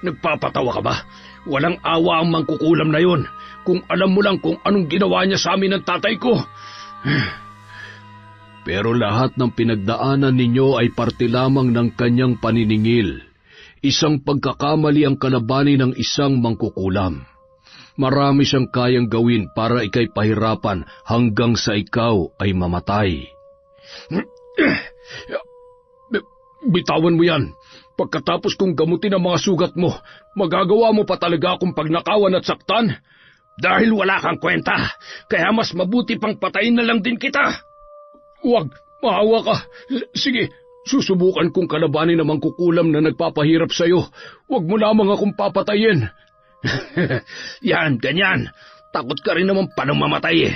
[SPEAKER 2] Nagpapatawa ka ba? Walang awa ang mangkukulam na yon. Kung alam mo lang kung anong ginawa niya sa amin ng tatay ko.
[SPEAKER 1] Pero lahat ng pinagdaanan ninyo ay parte lamang ng kanyang paniningil. Isang pagkakamali ang kalabanin ng isang mangkukulam. Marami siyang kayang gawin para ikay pahirapan hanggang sa ikaw ay mamatay.
[SPEAKER 2] Bitawan mo yan. Pagkatapos kong gamutin ang mga sugat mo, magagawa mo pa talaga akong pagnakawan at saktan?
[SPEAKER 3] Dahil wala kang kwenta, kaya mas mabuti pang patayin na lang din kita.
[SPEAKER 2] Huwag, maawa ka. Sige, susubukan kong kalabanin ang mangkukulam na nagpapahirap sa'yo. Huwag mo lamang akong papatayin.
[SPEAKER 3] Yan, ganyan. Takot ka rin naman pa nang mamatay eh.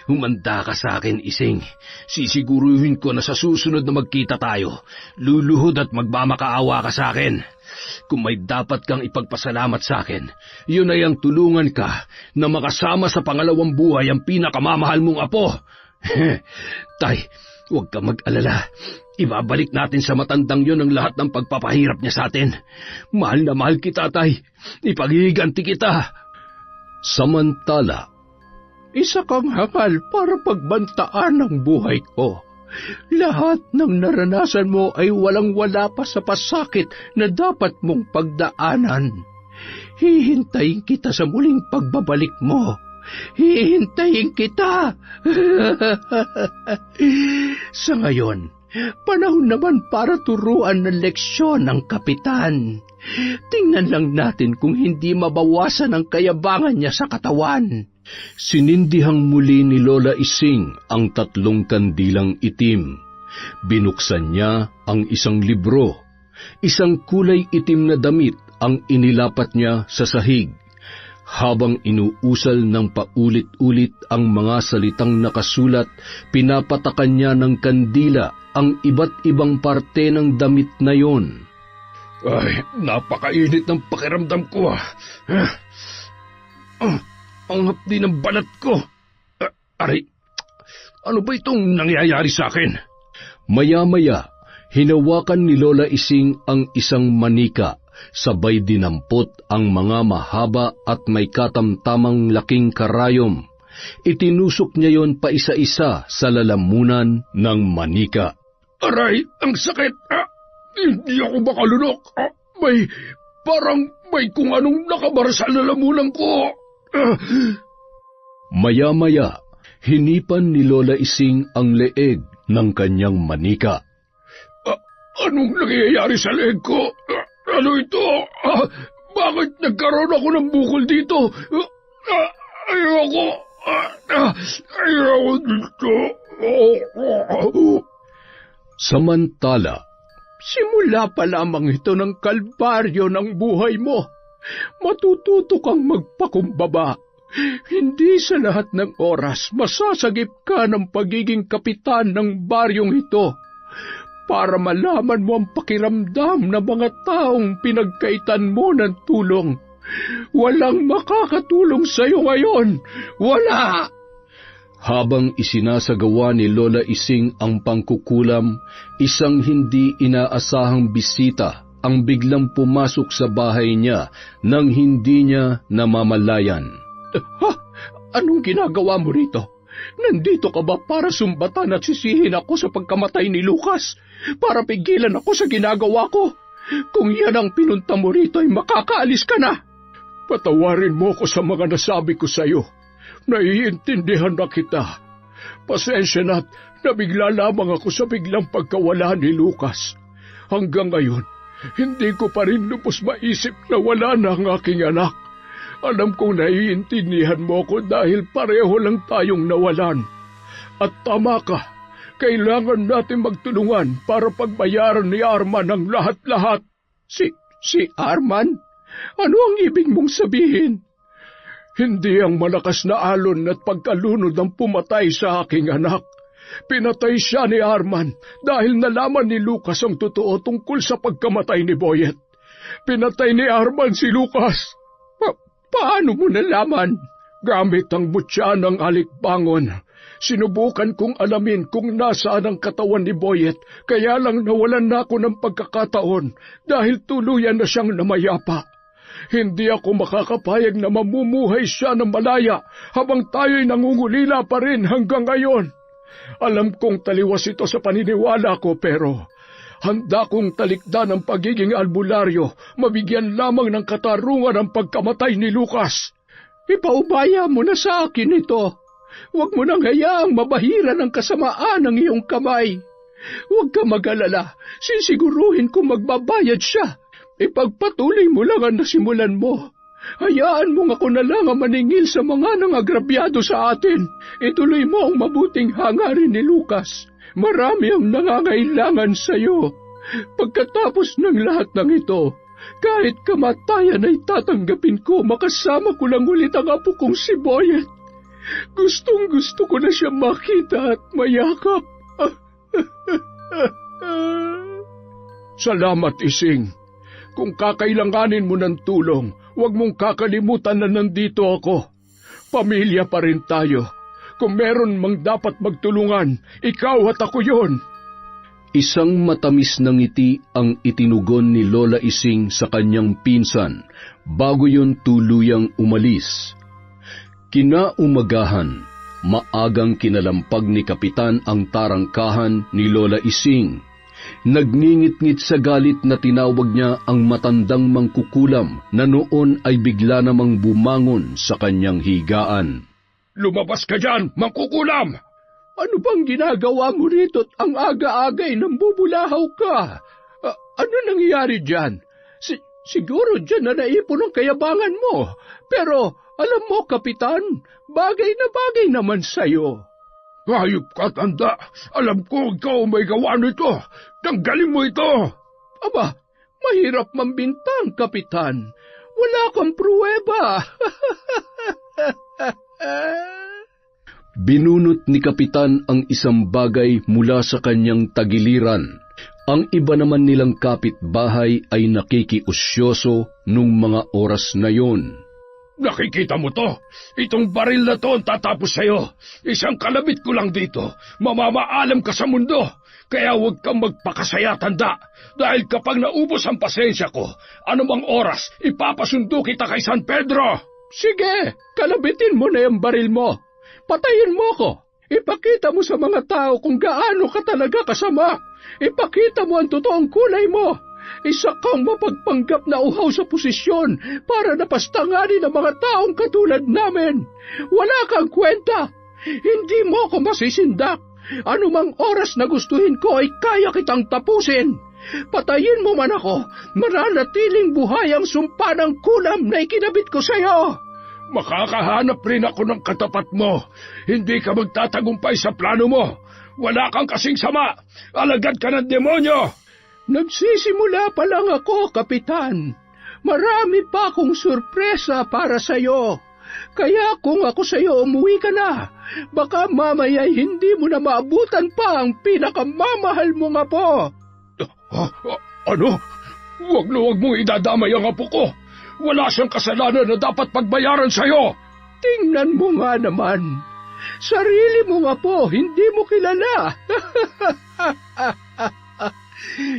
[SPEAKER 3] Humanda ka sa akin, Ising. Sisiguruhin ko na sa susunod na magkita tayo, luluhod at magmamakaawa ka sa akin. Kung may dapat kang ipagpasalamat sa akin, yun ay ang tulungan ka na makasama sa pangalawang buhay ang pinakamamahal mong apo. Tay, huwag ka mag-alala. Ibabalik natin sa matandang yun ang lahat ng pagpapahirap niya sa atin. Mahal na mahal kita, Tay. Ipaghihiganti kita.
[SPEAKER 1] Samantala,
[SPEAKER 2] isa kang hangal para pagbantaan ang buhay ko. Lahat ng naranasan mo ay walang-wala pa sa pasakit na dapat mong pagdaanan. Hihintayin kita sa muling pagbabalik mo. Hihintayin kita. Sa ngayon, panahon naman para turuan ng leksyon ng kapitan. Tingnan lang natin kung hindi mabawasan ang kayabangan niya sa katawan.
[SPEAKER 1] sinindihang muli ni Lola Ising ang 3 kandilang itim. Binuksan niya ang isang libro. Isang kulay itim na damit ang inilapat niya sa sahig. Habang inuusal ng paulit-ulit ang mga salitang nakasulat, pinapatakan niya ng kandila ang iba't ibang parte ng damit na yon.
[SPEAKER 3] Ay, napakainit ng pakiramdam ko. Ang hapdi ng balat ko. Aray, ano ba itong nangyayari sa akin?
[SPEAKER 1] Maya-maya, hinawakan ni Lola Ising ang isang manika, sabay dinampot ang mga mahaba at may katamtamang laking karayom. Itinusok niya yon pa isa-isa sa lalamunan ng manika.
[SPEAKER 3] Aray, ang sakit! Hindi ako makalunok. Parang may kung anong nakabar sa lalamunan ko.
[SPEAKER 1] Maya-maya, hinipan ni Lola Ising ang leeg ng kanyang manika.
[SPEAKER 3] Anong nangyayari sa leeg ko? Ano ito? Bakit nagkaroon ako ng bukol dito? Ayoko dito.
[SPEAKER 1] Samantala,
[SPEAKER 2] simula pa lamang ito ng kalbaryo ng buhay mo. Matututo kang magpakumbaba. Hindi sa lahat ng oras masasagip ka ng pagiging kapitan ng baryong ito. Para malaman mo ang pakiramdam ng mga taong pinagkaitan mo ng tulong. Walang makakatulong sa iyo ngayon. Wala!
[SPEAKER 1] Habang isinasagawa ni Lola Ising ang pangkukulam, isang hindi inaasahang bisita ang biglang pumasok sa bahay niya nang hindi niya namamalayan.
[SPEAKER 2] Ha? Anong ginagawa mo rito? Nandito ka ba para sumbatan at sisihin ako sa pagkamatay ni Lucas? Para pigilan ako sa ginagawa ko? Kung yan ang pinunta mo rito ay makakaalis ka na. Patawarin mo ko sa mga nasabi ko sa iyo. Naiintindihan na kita. Pasensya na't nabigla lamang ako sa biglang pagkawala ni Lucas. Hanggang ngayon, hindi ko pa rin lubos maisip na wala na ang aking anak. Alam kong naiintindihan mo ko dahil pareho lang tayong nawalan. At tama ka, kailangan natin magtulungan para pagbayaran ni Arman ang lahat-lahat. Si Arman? Ano ang ibig mong sabihin? Hindi ang malakas na alon at pagkalunod ang pumatay sa aking anak. Pinatay siya ni Arman dahil nalaman ni Lucas ang totoo tungkol sa pagkamatay ni Boyet. Pinatay ni Arman si Lucas. Paano mo nalaman? Gamit ang mutya ng alikbangon. Sinubukan kong alamin kung nasaan ang katawan ni Boyet, kaya lang nawalan na ako ng pagkakataon dahil tuluyan na siyang namayapa. Hindi ako makakapayag na mamumuhay siya ng malaya habang tayo'y nangungulila pa rin hanggang ngayon. Alam kong taliwas ito sa paniniwala ko pero handa kong talikdan ang pagiging albularyo, mabigyan lamang ng katarungan ang pagkamatay ni Lucas. Ipaubaya mo na sa akin ito. Huwag mo nang hayaang mabahiran ang kasamaan ng iyong kamay. Huwag ka mag-alala, sisiguruhin kong magbabayad siya. Ipagpatuloy mo lang ang nasimulan mo. Hayaan mo ako na lang ang maningil sa mga nangagrabyado sa atin. Ituloy mo ang mabuting hangarin ni Lucas. Marami ang nangangailangan sa iyo. Pagkatapos ng lahat ng ito, kahit kamatayan ay tatanggapin ko, makasama ko lang ulit ang apo kong si Boyet. Gustong-gusto ko na siya makita at mayakap. Salamat, Ising. Kung kakailanganin mo ng tulong, huwag mong kakalimutan na nandito ako. Pamilya pa rin tayo. Kung meron mang dapat magtulungan, ikaw at ako yon.
[SPEAKER 1] Isang matamis na ngiti ang itinugon ni Lola Ising sa kanyang pinsan bago yun tuluyang umalis. Kinaumagahan, maagang kinalampag ni Kapitan ang tarangkahan ni Lola Ising. Nagngingit-ngit sa galit na tinawag niya ang matandang mangkukulam na noon ay bigla namang bumangon sa kanyang higaan.
[SPEAKER 2] Lumabas ka dyan, mangkukulam! Ano bang ginagawa mo rito't ang aga-agay nang bubulahaw ka? Ano nangyayari dyan? Siguro dyan na naipon ang kayabangan mo. Pero alam mo, Kapitan, bagay na bagay naman sa'yo. Hayop ka, tanda. Alam ko ikaw may gawa nito. Tanggalin mo ito. Aba, mahirap mambintang, Kapitan. Wala kang pruweba.
[SPEAKER 1] Binunot ni Kapitan ang isang bagay mula sa kanyang tagiliran. Ang iba naman nilang kapitbahay ay nakikiusyoso nung mga oras na yon.
[SPEAKER 2] Nakikita mo to? Itong baril na to ang tatapos sa'yo. Isang kalabit ko lang dito. Mamamaalam ka sa mundo. Kaya huwag kang magpakasaya, tanda. Dahil kapag naubos ang pasensya ko, anumang oras, ipapasundo kita kay San Pedro. Sige, kalabitin mo na yung baril mo. Patayin mo ko. Ipakita mo sa mga tao kung gaano ka talaga kasama. Ipakita mo ang totoong kulay mo. Isa kang mapagpanggap na uhaw sa posisyon para napastanganin ang mga taong katulad namin. Wala kang kwenta. Hindi mo ako masisindak. Anumang oras na gustuhin ko ay kaya kitang tapusin. Patayin mo man ako, mananatiling buhay ang sumpa ng kulam na ikinabit ko sa'yo. Makakahanap rin ako ng katapat mo. Hindi ka magtatagumpay sa plano mo. Wala kang kasing sama. Alagad ka ng demonyo. Nagsisimula pa lang ako, Kapitan. Marami pa akong sorpresa para sa'yo. Kaya kung ako sa'yo umuwi ka na, baka mamaya'y hindi mo na maabutan pa ang pinakamamahal mong apo. Ano? Huwag na huwag mong idadamay ang apo ko. Wala siyang kasalanan na dapat pagbayaran sa'yo. Tingnan mo nga naman. Sarili mo nga po, hindi mo kilala.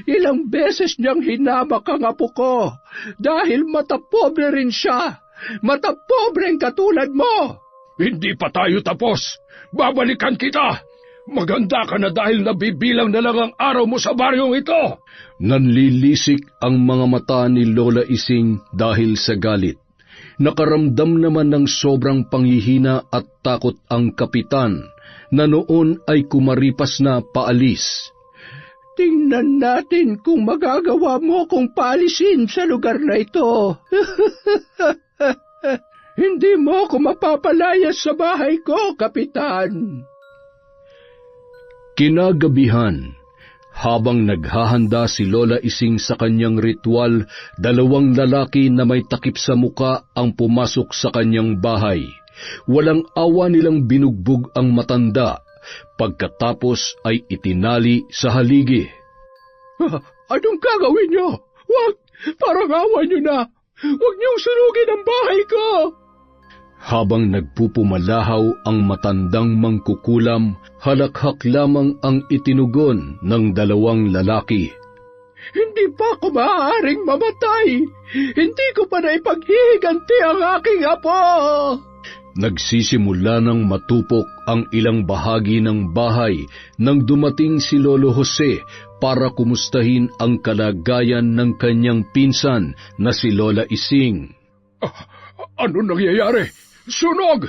[SPEAKER 2] Ilang beses niyang hinamak ang apo ko dahil matapobre rin siya. Matapobreng katulad mo. Hindi pa tayo tapos. Babalikan kita. Maganda ka na dahil nabibilang na lang ang araw mo sa baryong ito.
[SPEAKER 1] Nanlilisik ang mga mata ni Lola Ising dahil sa galit. Nakaramdam naman ng sobrang panghihina at takot ang kapitan na noon ay kumaripas na paalis.
[SPEAKER 2] Tingnan natin kung magagawa mo kong paalisin sa lugar na ito. Hindi mo ako mapapalayas sa bahay ko, Kapitan.
[SPEAKER 1] Kinagabihan, habang naghahanda si Lola Ising sa kanyang ritual, dalawang lalaki na may takip sa muka ang pumasok sa kanyang bahay. Walang awa nilang binugbog ang matanda, pagkatapos ay itinali sa haligi.
[SPEAKER 2] Anong gagawin niyo? Wag! Parang awa niyo na! Huwag niyong sunugin ang bahay ko!
[SPEAKER 1] Habang nagpupumalahaw ang matandang mangkukulam, halakhak lamang ang itinugon ng dalawang lalaki.
[SPEAKER 2] Hindi pa ako maaaring mamatay! Hindi ko pa na ipaghihiganti ang aking apo!
[SPEAKER 1] Nagsisimula ng matupok ang ilang bahagi ng bahay nang dumating si Lolo Jose para kumustahin ang kalagayan ng kanyang pinsan na si Lola Ising.
[SPEAKER 2] Ano nangyayari? Sunog!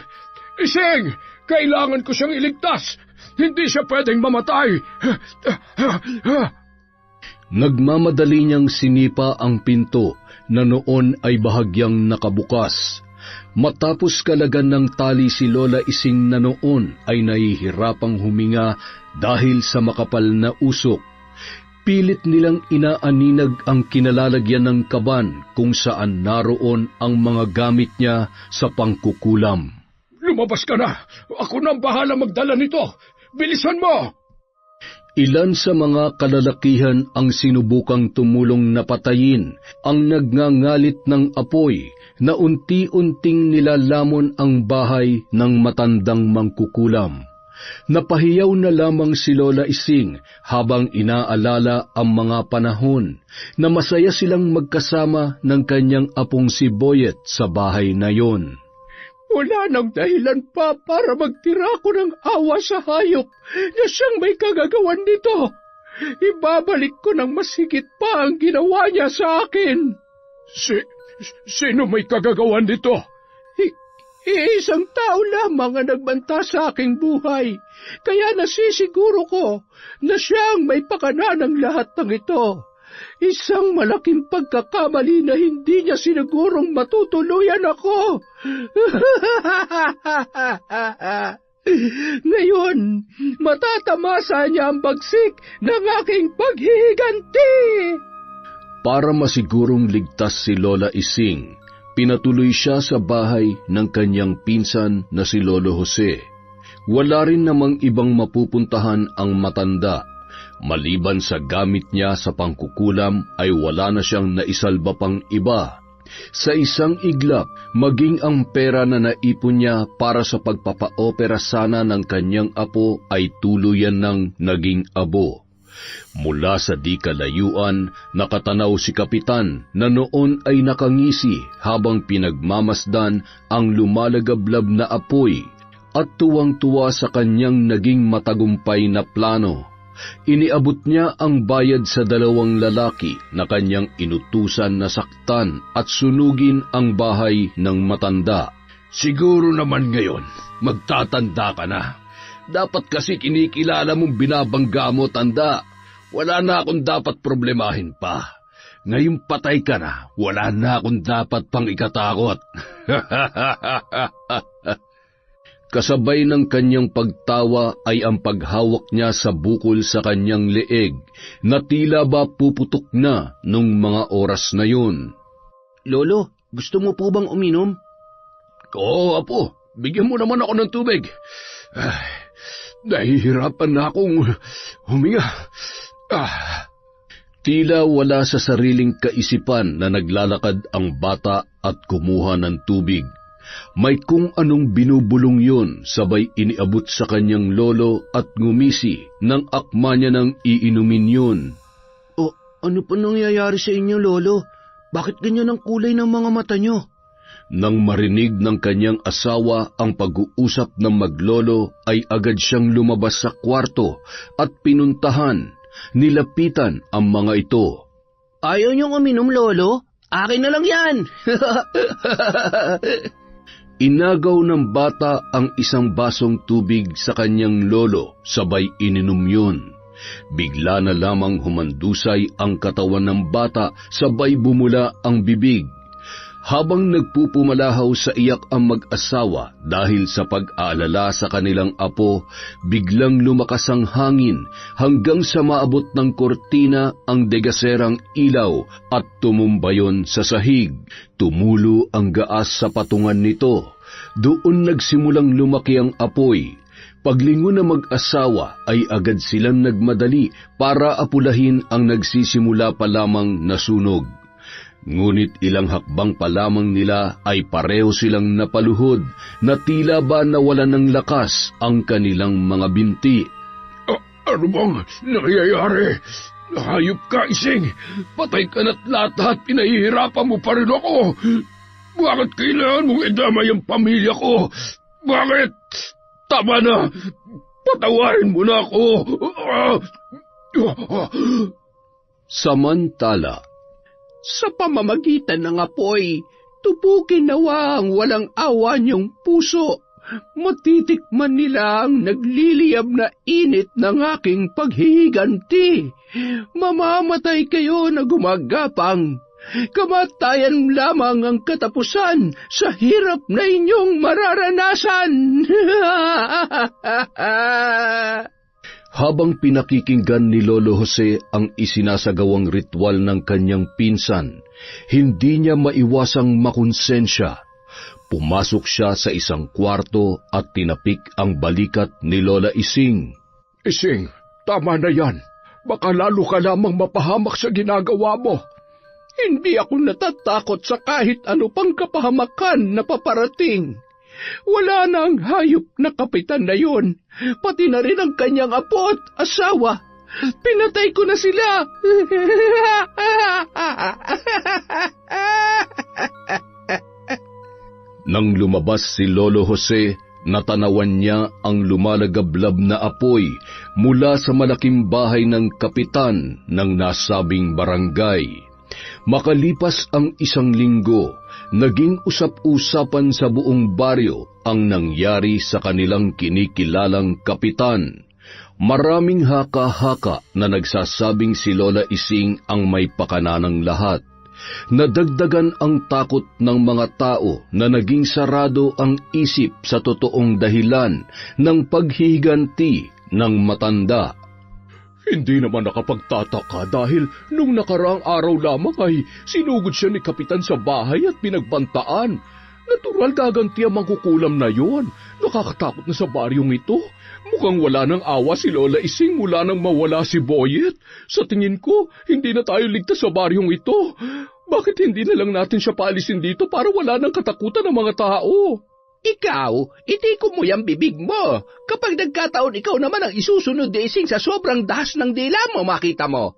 [SPEAKER 2] Ising! Kailangan ko siyang iligtas! Hindi siya pwedeng mamatay!
[SPEAKER 1] Nagmamadali niyang sinipa ang pinto na noon ay bahagyang nakabukas. Matapos kalagan ng tali si Lola Ising na noon ay nahihirapang huminga dahil sa makapal na usok. Pilit nilang inaaninag ang kinalalagyan ng kaban kung saan naroon ang mga gamit niya sa pangkukulam.
[SPEAKER 2] Lumabas ka na! Ako na ang bahala magdala nito! Bilisan mo!
[SPEAKER 1] Ilan sa mga kalalakihan ang sinubukang tumulong na patayin ang nagngangalit ng apoy na unti-unting nilalamon ang bahay ng matandang mangkukulam. Napahiyaw na lamang si Lola Ising habang inaalala ang mga panahon na masaya silang magkasama ng kanyang apong si Boyet sa bahay na yon.
[SPEAKER 2] Wala nang dahilan pa para magtira ko ng awa sa hayop na siyang may kagagawan nito. Ibabalik ko ng masigit pa ang ginawa niya sa akin. Sino may kagagawan nito? Isang tao lamang ang nagbanta sa aking buhay, kaya nasisiguro ko na siyang may pakana ng lahat ng ito. Isang malaking pagkakamali na hindi niya sinigurong matutuluyan ako. Ngayon, matatamasa niya ang bagsik ng aking paghihiganti.
[SPEAKER 1] Para masigurong ligtas si Lola Ising, pinatuloy siya sa bahay ng kanyang pinsan na si Lolo Jose. Wala rin namang ibang mapupuntahan ang matanda. Maliban sa gamit niya sa pangkukulam ay wala na siyang naisalba pang iba. Sa isang iglap, maging ang pera na naipon niya para sa pagpapaopera sana ng kanyang apo ay tuluyan ng naging abo. Mula sa di kalayuan, nakatanaw si Kapitan na noon ay nakangisi habang pinagmamasdan ang lumalagablab na apoy at tuwang-tuwa sa kanyang naging matagumpay na plano. Iniabot niya ang bayad sa 2 lalaki na kanyang inutusan na saktan at sunugin ang bahay ng matanda.
[SPEAKER 3] Siguro naman ngayon, magtatanda ka na. Dapat kasi kinikilala mong binabangga mo, tanda. Wala na akong dapat problemahin pa. Ngayong patay ka na, wala na akong dapat pang ikatakot.
[SPEAKER 1] Kasabay ng kanyang pagtawa ay ang paghawak niya sa bukol sa kanyang leeg na tila ba puputok na nung mga oras na yun.
[SPEAKER 2] Lolo, gusto mo po bang uminom?
[SPEAKER 3] Oo, apo. Bigyan mo naman ako ng tubig. Nahihirapan na akong huminga.
[SPEAKER 1] Tila wala sa sariling kaisipan na naglalakad ang bata at kumuha ng tubig. May kung anong binubulong yun, sabay iniabot sa kanyang lolo at ngumisi nang akma niya ng iinumin yun.
[SPEAKER 2] O, ano pa nangyayari sa inyo, lolo? Bakit ganyan ang kulay ng mga mata niyo?
[SPEAKER 1] Nang marinig ng kanyang asawa ang pag-uusap ng maglolo, ay agad siyang lumabas sa kwarto at pinuntahan. Nilapitan ang mga ito.
[SPEAKER 2] Ayaw niyong uminom, lolo? Akin na lang yan!
[SPEAKER 1] Inagaw ng bata ang isang basong tubig sa kanyang lolo, sabay ininom yun. Bigla na lamang humandusay ang katawan ng bata, sabay bumula ang bibig. Habang nagpupumalahaw sa iyak ang mag-asawa dahil sa pag-aalala sa kanilang apo, biglang lumakas ang hangin hanggang sa maabot ng kortina ang degaserang ilaw at tumumbayon sa sahig. Tumulo ang gaas sa patungan nito. Doon nagsimulang lumaki ang apoy. Paglingon ng mag-asawa ay agad silang nagmadali para apulahin ang nagsisimula pa lamang na sunog. Ngunit ilang hakbang pa lamang nila ay pareho silang napaluhod na tila ba nawalan ng lakas ang kanilang mga binti.
[SPEAKER 3] Ano bang nangyayari? Hayop ka, Ising! Patay ka na't lahat pinahihirapan mo pa rin ako! Bakit kailangan mong idamay ang pamilya ko? Bakit? Tama na! Patawarin mo na ako!
[SPEAKER 1] Samantala,
[SPEAKER 2] sa pamamagitan ng apoy, tubukin nawa ang walang awa niyong puso matitikman nila ang nagliliyab na init ng aking paghihiganti. Mamamatay kayo na gumagapang. Kamatayan lamang ang katapusan sa hirap na inyong mararanasan.
[SPEAKER 1] Habang pinakikinggan ni Lolo Jose ang isinasagawang ritual ng kanyang pinsan, hindi niya maiwasang makonsensya. Pumasok siya sa isang kwarto at tinapik ang balikat ni Lola Ising.
[SPEAKER 2] Ising, tama na yan. Baka lalo ka lamang mapahamak sa ginagawa mo. Hindi ako natatakot sa kahit ano pang kapahamakan na paparating. Wala na ang hayop na kapitan na yun, pati na rin ang kanyang apo at asawa. Pinatay ko na sila.
[SPEAKER 1] Nang lumabas si Lolo Jose, natanawan niya ang lumalagablab na apoy mula sa malaking bahay ng kapitan ng nasabing barangay. Makalipas ang 1 linggo, naging usap-usapan sa buong baryo ang nangyari sa kanilang kinikilalang kapitan. Maraming haka-haka na nagsasabing si Lola Ising ang may pakana ng lahat. Nadagdagan ang takot ng mga tao na naging sarado ang isip sa totoong dahilan ng paghihiganti ng matanda.
[SPEAKER 2] Hindi naman nakapagtataka dahil nung nakaraang araw lamang ay sinugod siya ni Kapitan sa bahay at pinagbantaan. Natural gaganti ang mangkukulam na yon. Nakakatakot na sa baryong ito. Mukhang wala ng awa si Lola Ising mula nang mawala si Boyet. Sa tingin ko, hindi na tayo ligtas sa baryong ito. Bakit hindi na lang natin siya paalisin dito para wala ng katakutan ng mga tao? Ikaw, itiko mo yung bibig mo. Kapag nagkataon ikaw naman ang isusunod Ising sa sobrang dahas ng dila mo, makita mo.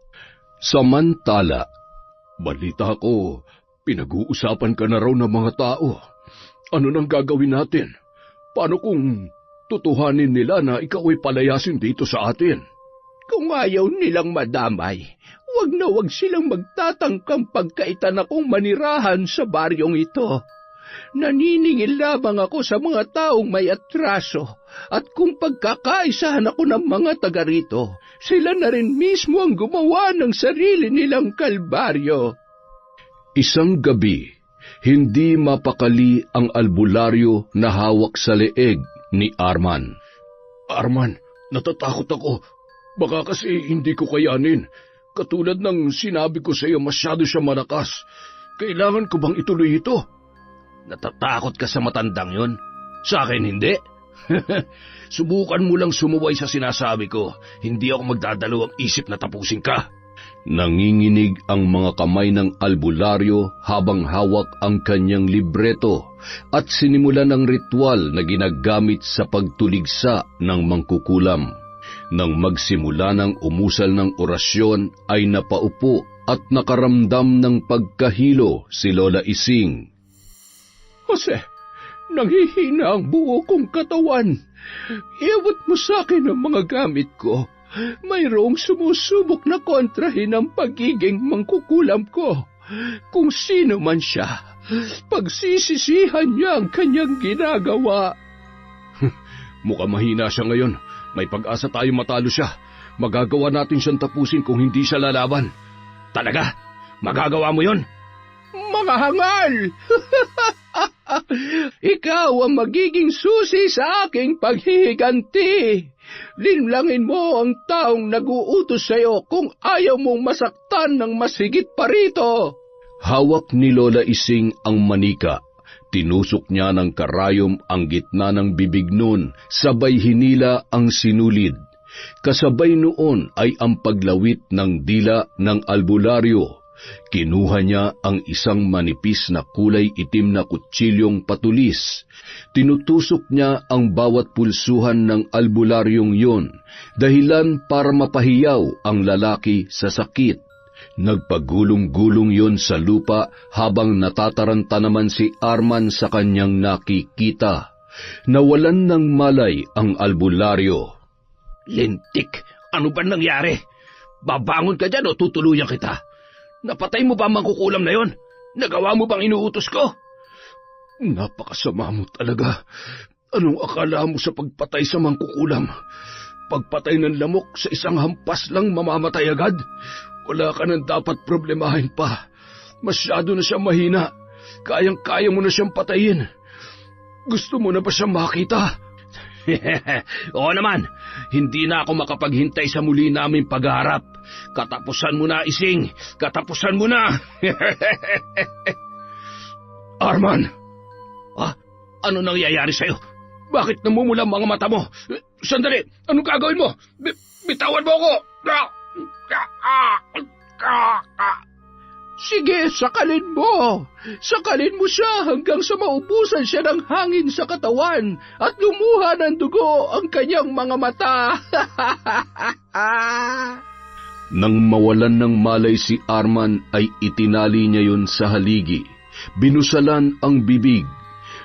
[SPEAKER 1] Samantala,
[SPEAKER 2] balita ko, pinag-uusapan ka na raw ng mga tao. Ano nang gagawin natin? Paano kung tutuhanin nila na ikaw ay palayasin dito sa atin? Kung ayaw nilang madamay, wag silang magtatangkang pagkaitan akong manirahan sa baryong ito. Naniningil lamang ako sa mga taong may atraso at kung pagkakaisahan ako ng mga taga rito, sila na rin mismo ang gumawa ng sarili nilang kalbaryo.
[SPEAKER 1] Isang gabi, hindi mapakali ang albularyo na hawak sa leeg ni Arman.
[SPEAKER 2] Arman, natatakot ako. Baka kasi hindi ko kayanin. Katulad ng sinabi ko sa iyo, masyado siya malakas. Kailangan ko bang ituloy ito?
[SPEAKER 3] Natatakot ka sa matandang yun? Sa akin hindi. Subukan mo lang sumuway sa sinasabi ko. Hindi ako magdadalawang isip na tapusin ka.
[SPEAKER 1] Nanginginig ang mga kamay ng albularyo habang hawak ang kanyang libreto at sinimulan ng ritual na ginagamit sa pagtuligsa ng mangkukulam. Nang magsimula ng umusal ng orasyon ay napaupo at nakaramdam ng pagkahilo si Lola Ising.
[SPEAKER 2] Jose, nanghihina ang buo kong katawan. Iabot mo sa akin ang mga gamit ko. Mayroong sumusubok na kontrahin ang pagiging mangkukulam ko. Kung sino man siya, pagsisisihan niya ang kanyang ginagawa.
[SPEAKER 3] Mukhang mahina siya ngayon. May pag-asa tayo matalo siya. Magagawa natin siyang tapusin kung hindi siya lalaban. Talaga? Magagawa mo yon?
[SPEAKER 2] Mga hangal! Ikaw ang magiging susi sa aking paghihiganti. Linlangin mo ang taong nag-uutos sa iyo kung ayaw mong masaktan ng mas higit pa rito.
[SPEAKER 1] Hawak ni Lola Ising ang manika. Tinusok niya ng karayom ang gitna ng bibig nun, sabay hinila ang sinulid. Kasabay noon ay ang paglawit ng dila ng albularyo. Kinuha niya ang isang manipis na kulay itim na kutsilyong patulis. Tinutusok niya ang bawat pulsuhan ng albularyong yon, dahilan para mapahiyaw ang lalaki sa sakit. Nagpagulong-gulong yon sa lupa habang natataranta naman si Arman sa kanyang nakikita. Nawalan ng malay ang albularyo.
[SPEAKER 3] Lintik, ano ba nangyari? Babangon ka dyan o tutuluyan kita? Napatay mo ba ang mangkukulam na yon? Nagawa mo bang inuutos ko?
[SPEAKER 2] Napakasama mo talaga.
[SPEAKER 3] Anong akala mo sa pagpatay sa mangkukulam? Pagpatay ng lamok sa isang hampas lang mamamatay agad? Wala ka nang dapat problemahin pa. Masyado na siyang mahina. Kayang-kaya mo na siyang patayin. Gusto mo na ba siyang makita? Oo naman, hindi na ako makapaghintay sa muli naming pagharap. Katapusan mo na, Ising. Katapusan mo na. Arman! Ano nangyayari sa'yo? Bakit namumula ang mga mata mo? Sandali! Anong gagawin mo? Bitawan mo ako!
[SPEAKER 2] Sige, sakalin mo. Sakalin mo siya hanggang sa maubusan siya ng hangin sa katawan at lumuha ng dugo ang kanyang mga mata.
[SPEAKER 1] Nang mawalan ng malay si Arman ay itinali niya yun sa haligi. Binusalan ang bibig.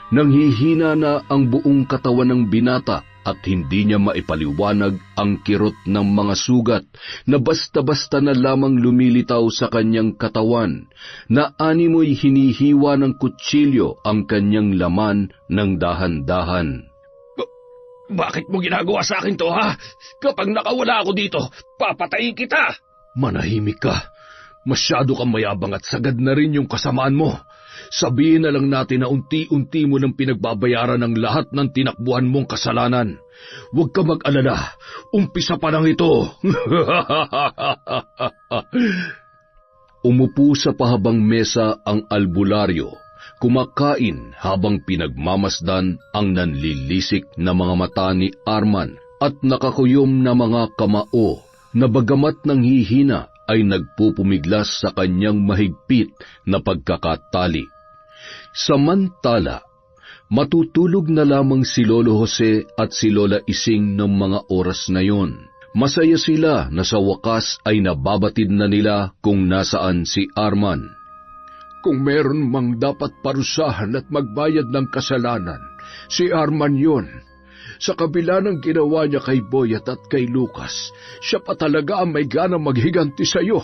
[SPEAKER 1] Nanghihina na ang buong katawan ng binata at hindi niya maipaliwanag ang kirot ng mga sugat na basta-basta na lamang lumilitaw sa kanyang katawan, na animoy hinihiwa ng kutsilyo ang kanyang laman ng dahan-dahan.
[SPEAKER 3] Bakit mo ginagawa sa akin to, ha? Kapag nakawala ako dito, papatayin kita! Manahimik ka. Masyado kang mayabang at sagad na rin yung kasamaan mo. Sabihin na lang natin na unti-unti mo nang pinagbabayaran ng lahat ng tinakbuhan mong kasalanan. Huwag ka mag-alala, umpisa pa lang ito.
[SPEAKER 1] Umupo sa pahabang mesa ang albularyo, kumakain habang pinagmamasdan ang nanlilisik na mga mata ni Arman at nakakuyom na mga kamao na bagamat nanghihina ay nagpupumiglas sa kanyang mahigpit na pagkakatali. Samantala, matutulog na lamang si Lolo Jose at si Lola Ising ng mga oras na yon. Masaya sila na sa wakas ay nababatid na nila kung nasaan si Arman.
[SPEAKER 2] Kung meron mang dapat parusahan at magbayad ng kasalanan, si Arman yun. Sa kabila ng ginawa niya kay Boyet at kay Lucas, siya pa talaga ang may ganang maghiganti sa iyo.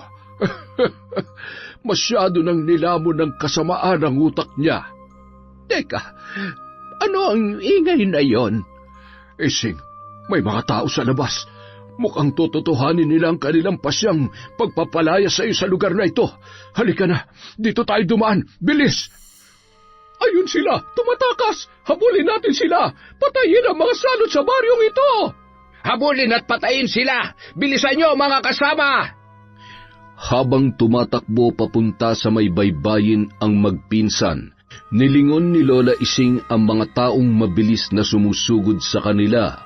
[SPEAKER 2] Masyado nang nilamon ng kasamaan ang utak niya. Teka, ano ang ingay na yon? Ising, may mga tao sa labas. Mukhang tututuhanin nila ang kanilang pasyang pagpapalaya sa iyo sa lugar na ito. Halika na, dito tayo dumaan. Bilis! Ayun sila, tumatakas! Habulin natin sila! Patayin ang mga salot sa baryong ito!
[SPEAKER 3] Habulin at patayin sila! Bilisan niyo, mga kasama!
[SPEAKER 1] Habang tumatakbo papunta sa may baybayin ang magpinsan, nilingon ni Lola Ising ang mga taong mabilis na sumusugod sa kanila.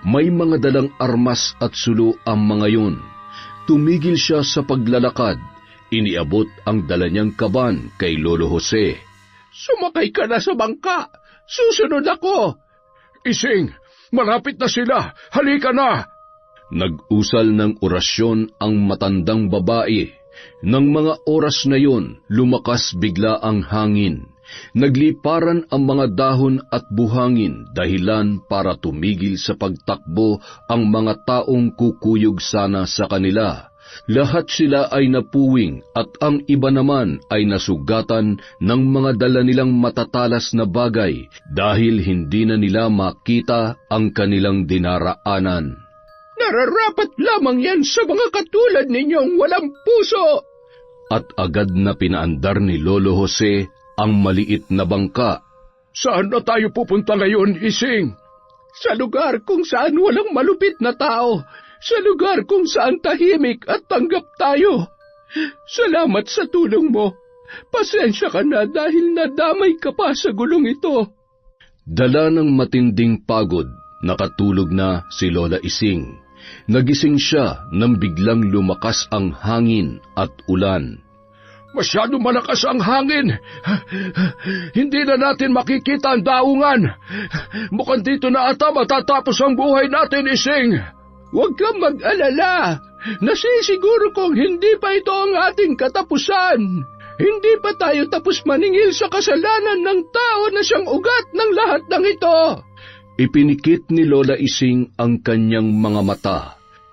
[SPEAKER 1] May mga dalang armas at sulo ang mga yun. Tumigil siya sa paglalakad. Iniabot ang dala niyang kaban kay Lolo Jose.
[SPEAKER 2] Sumakay ka na sa bangka. Susunod ako. Ising, malapit na sila. Halika na.
[SPEAKER 1] Nag-usal ng orasyon ang matandang babae. Nang mga oras na yon, lumakas bigla ang hangin. Nagliparan ang mga dahon at buhangin dahilan para tumigil sa pagtakbo ang mga taong kukuyog sana sa kanila. Lahat sila ay napuwing at ang iba naman ay nasugatan ng mga dala nilang matatalas na bagay dahil hindi na nila makita ang kanilang dinaraanan.
[SPEAKER 2] Nararapat lamang yan sa mga katulad ninyong walang puso!
[SPEAKER 1] At agad na pinaandar ni Lolo Jose ang maliit na bangka.
[SPEAKER 2] Saan na tayo pupunta ngayon, Ising? Sa lugar kung saan walang malupit na tao. Sa lugar kung saan tahimik at tanggap tayo. Salamat sa tulong mo. Pasensya ka na dahil nadamay ka pa sa gulong ito.
[SPEAKER 1] Dala ng matinding pagod, nakatulog na si Lola Ising. Nagising siya nang biglang lumakas ang hangin at ulan.
[SPEAKER 2] Masyado malakas ang hangin. Hindi na natin makikita ang daungan. Mukhang dito na ata matatapos ang buhay natin, Ising. Huwag kang mag-alala. Nasisiguro kong hindi pa ito ang ating katapusan. Hindi pa tayo tapos maningil sa kasalanan ng tao na siyang ugat ng lahat ng ito.
[SPEAKER 1] Ipinikit ni Lola Ising ang kanyang mga mata.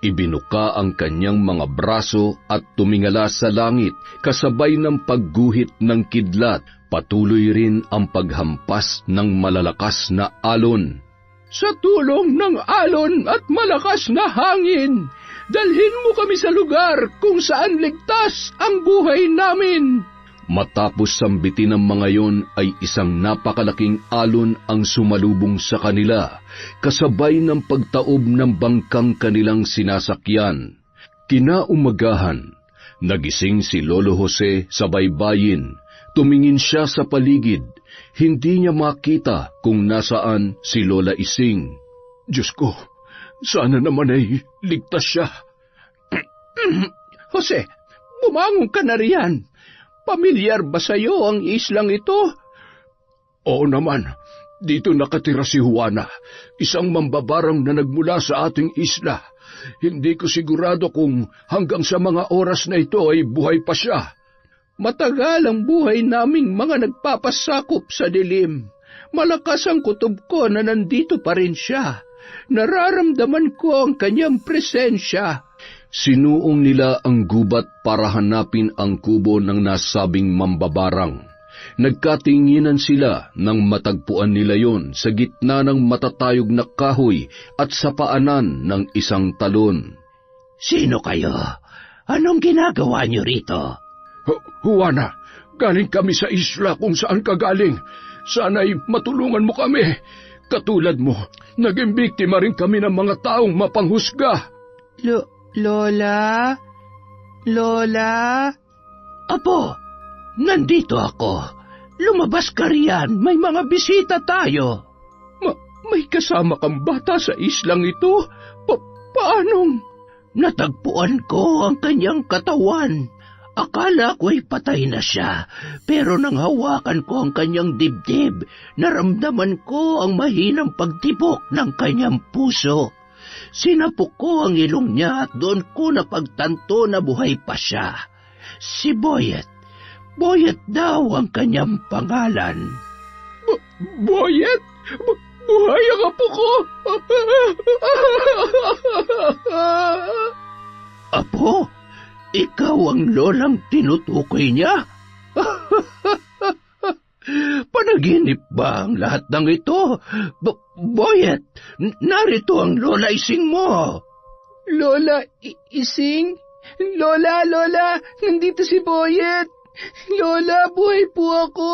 [SPEAKER 1] Ibinuka ang kanyang mga braso at tumingala sa langit kasabay ng pagguhit ng kidlat Patuloy rin ang paghampas ng malalakas na alon.
[SPEAKER 2] Sa tulong ng alon at malakas na hangin, dalhin mo kami sa lugar kung saan ligtas ang buhay namin.
[SPEAKER 1] Matapos sambitin ng mga yon ay isang napakalaking alon ang sumalubong sa kanila, kasabay ng pagtaob ng bangkang kanilang sinasakyan. Kinaumagahan, nagising si Lolo Jose sa baybayin. Tumingin siya sa paligid. Hindi niya makita kung nasaan si Lola Ising.
[SPEAKER 2] Diyos ko, sana naman ay ligtas siya. Jose, bumangon ka na riyan. Pamilyar ba sa iyo ang islang ito? Oo naman. Dito nakatira si Juana, isang mambabarang na nagmula sa ating isla. Hindi ko sigurado kung hanggang sa mga oras na ito ay buhay pa siya. Matagal ang buhay naming mga nagpapasakop sa dilim. Malakas ang kutob ko na nandito pa rin siya. Nararamdaman ko ang kanyang presensya.
[SPEAKER 1] Sinuong nila ang gubat para hanapin ang kubo ng nasabing mambabarang. Nagkatinginan sila nang matagpuan nila yon sa gitna ng matatayog na kahoy at sa paanan ng isang talon.
[SPEAKER 2] Sino kayo? Anong ginagawa niyo rito? Juana, galing kami sa isla kung saan ka galing. Sana'y matulungan mo kami. Katulad mo, naging biktima rin kami ng mga taong mapanghusga. Lola? Lola? Apo, nandito ako. Lumabas ka riyan, may mga bisita tayo. May kasama kang bata sa islang ito? Paanong? Natagpuan ko ang kanyang katawan. Akala ko'y patay na siya, pero nang hawakan ko ang kanyang dibdib, naramdaman ko ang mahinang pagtibok ng kanyang puso. Sinapok ko ang ilong niya at doon ko napagtanto na buhay pa siya. Si Boyet. Boyet daw ang kanyang pangalan. Boyet? Buhay ang apo ko! Apo? Ikaw ang lolang tinutukoy niya? Panaginip ba ang lahat ng ito? Boyet, narito ang Lola Ising mo. Lola Ising? Lola, nandito si Boyet. Lola, buhay po ako.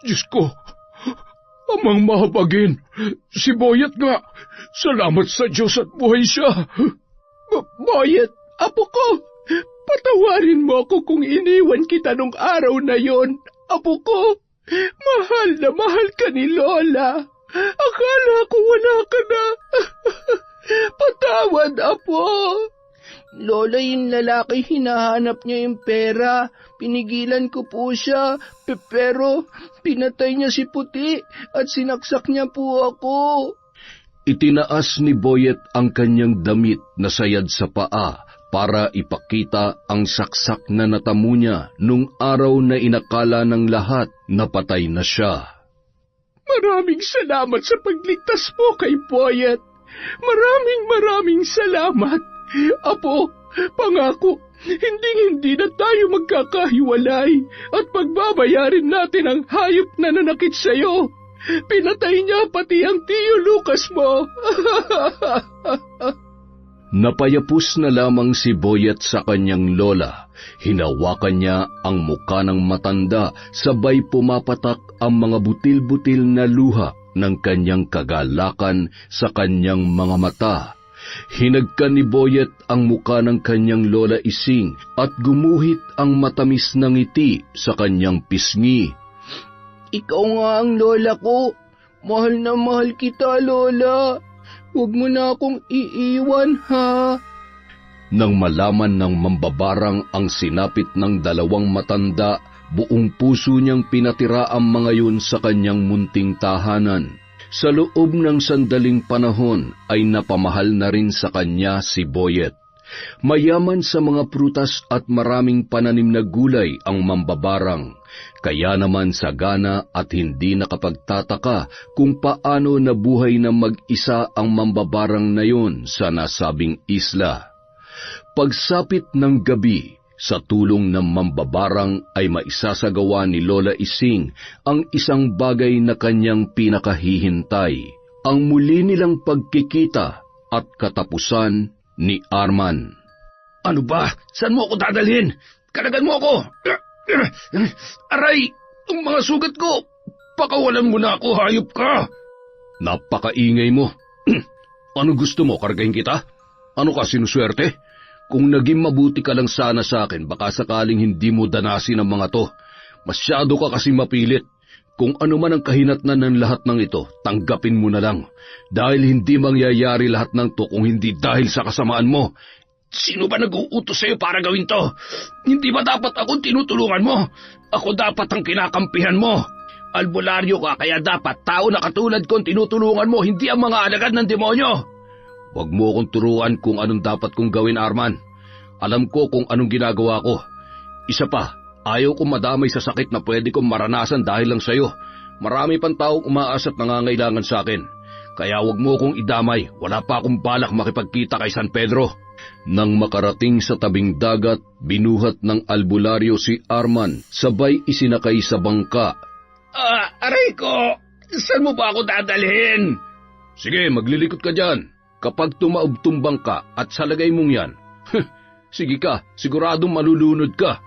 [SPEAKER 2] Diyos ko, amang mahabagin. Si Boyet nga. Salamat sa Diyos at buhay siya. Boyet, apo ko, patawarin mo ako kung iniwan kita nung araw na yon. Apo ko, mahal na mahal ka ni Lola. Akala ko wala ka na. Patawad, apo. Lola, yung lalaki, hinahanap niya yung pera. Pinigilan ko po siya, pero pinatay niya si Puti at sinaksak niya po ako.
[SPEAKER 1] Itinaas ni Boyet ang kanyang damit na sayad sa paa para ipakita ang saksak na natamo niya nung araw na inakala ng lahat na patay na siya.
[SPEAKER 2] Maraming salamat sa pagligtas mo kay Boyet. Maraming salamat. Apo, pangako, hindi na tayo magkakahiwalay at pagbabayarin natin ang hayop na nanakit sa'yo. Pinatay niya pati ang Tiyo Lucas mo.
[SPEAKER 1] Napayapos na lamang si Boyet sa kanyang lola. Hinawakan niya ang muka ng matanda, sabay pumapatak ang mga butil-butil na luha ng kanyang kagalakan sa kanyang mga mata. Hinagkan ni Boyet ang muka ng kanyang Lola Ising at gumuhit ang matamis na ngiti sa kanyang pisngi.
[SPEAKER 2] Ikaw nga ang lola ko. Mahal na mahal kita, Lola. Huwag mo na akong iiwan, ha?
[SPEAKER 1] Nang malaman ng mambabarang ang sinapit ng dalawang matanda, buong puso niyang pinatira ang mga yun sa kanyang munting tahanan. Sa loob ng sandaling panahon ay napamahal na rin sa kanya si Boyet. Mayaman sa mga prutas at maraming pananim na gulay ang mambabarang, kaya naman sagana at hindi nakapagtataka kung paano nabuhay na mag-isa ang mambabarang na yon sa nasabing isla. Pagsapit ng gabi, Sa tulong ng mambabarang ay maisasagawa ni Lola Ising ang isang bagay na kanyang pinakahihintay, ang muli nilang pagkikita at katapusan ni Arman.
[SPEAKER 3] Ano ba? Saan mo ako dadalhin? Kalagan mo ako! Aray! Ang mga sugat ko! Pakawalan mo na ako, hayop ka!
[SPEAKER 1] Napakaingay mo. Ano gusto mo, kargahin kita? Ano ka, sinuswerte? Kung naging mabuti ka lang sana sa akin, baka sakaling hindi mo danasin ang mga to. Masyado ka kasi mapilit. Kung ano man ang kahinatnan ng lahat ng ito, tanggapin mo na lang. Dahil hindi mangyayari lahat ng to kung hindi dahil sa kasamaan mo.
[SPEAKER 3] Sino ba nag-uutos sa'yo para gawin to? Hindi ba dapat ako tinutulungan mo? Ako dapat ang kinakampihan mo. Albularyo ka, kaya dapat tao na katulad ko tinutulungan mo, hindi ang mga alagad ng demonyo.
[SPEAKER 1] Huwag mo akong turuan kung anong dapat kong gawin, Arman. Alam ko kung anong ginagawa ko. Isa pa, ayaw kong madamay sa sakit na pwede kong maranasan dahil lang sa'yo. Marami pang taong umaas at nangangailangan sa akin. Kaya huwag mo akong idamay, wala pa akong balak makipagkita kay San Pedro. Nang makarating sa tabing dagat, binuhat ng albularyo si Arman, sabay isinakay sa bangka.
[SPEAKER 3] Aray ko! Saan mo ba ako dadalhin?
[SPEAKER 1] Sige, maglilikot ka dyan. Kapag tumaubtumbang ka at sa lagay mong yan, sige ka, siguradong malulunod ka.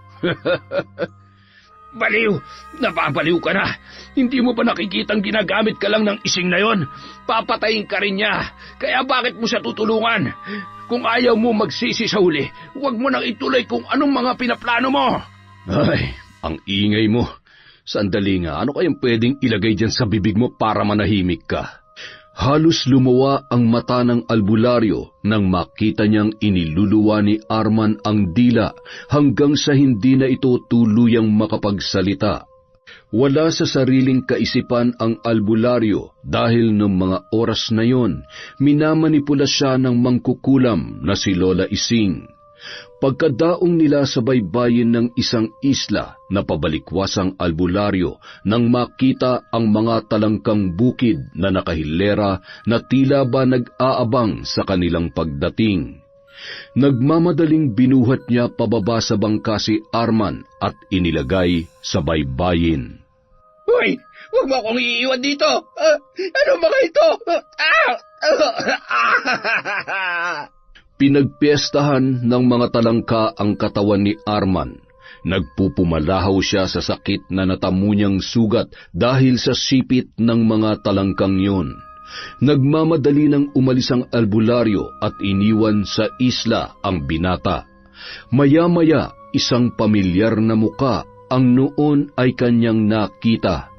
[SPEAKER 3] Baliw! Napabaliw ka na! Hindi mo ba nakikitang ginagamit ka lang ng ising na yon? Papatayin ka rin niya. Kaya bakit mo siya tutulungan? Kung ayaw mo magsisi sa huli, huwag mo nang ituloy kung anong mga pinaplano mo.
[SPEAKER 1] Ay, ang ingay mo. Sandali nga, ano kayang pwedeng ilagay dyan sa bibig mo para manahimik ka? Halos lumawa ang mata ng albularyo nang makita niyang iniluluwa ni Arman ang dila hanggang sa hindi na ito tuluyang makapagsalita. Wala sa sariling kaisipan ang albularyo dahil noong mga oras na yon, minamanipula siya ng mangkukulam na si Lola Ising. Pagkadaong nila sa baybayin ng isang isla na pabalikwasang albularyo nang makita ang mga talangkang bukid na nakahilera na tila ba nag-aabang sa kanilang pagdating. Nagmamadaling binuhat niya pababa sa bangka si Arman at inilagay sa baybayin.
[SPEAKER 3] Hoy! Huwag mo akong iiwan dito! Ano mga ito?
[SPEAKER 1] Pinagpiestahan ng mga talangka ang katawan ni Arman. Nagpupumalahaw siya sa sakit na natamo niyang sugat dahil sa sipit ng mga talangkang yun. Nagmamadali ng umalis ang albularyo at iniwan sa isla ang binata. Maya-maya, isang pamilyar na muka ang noon ay kanyang nakita.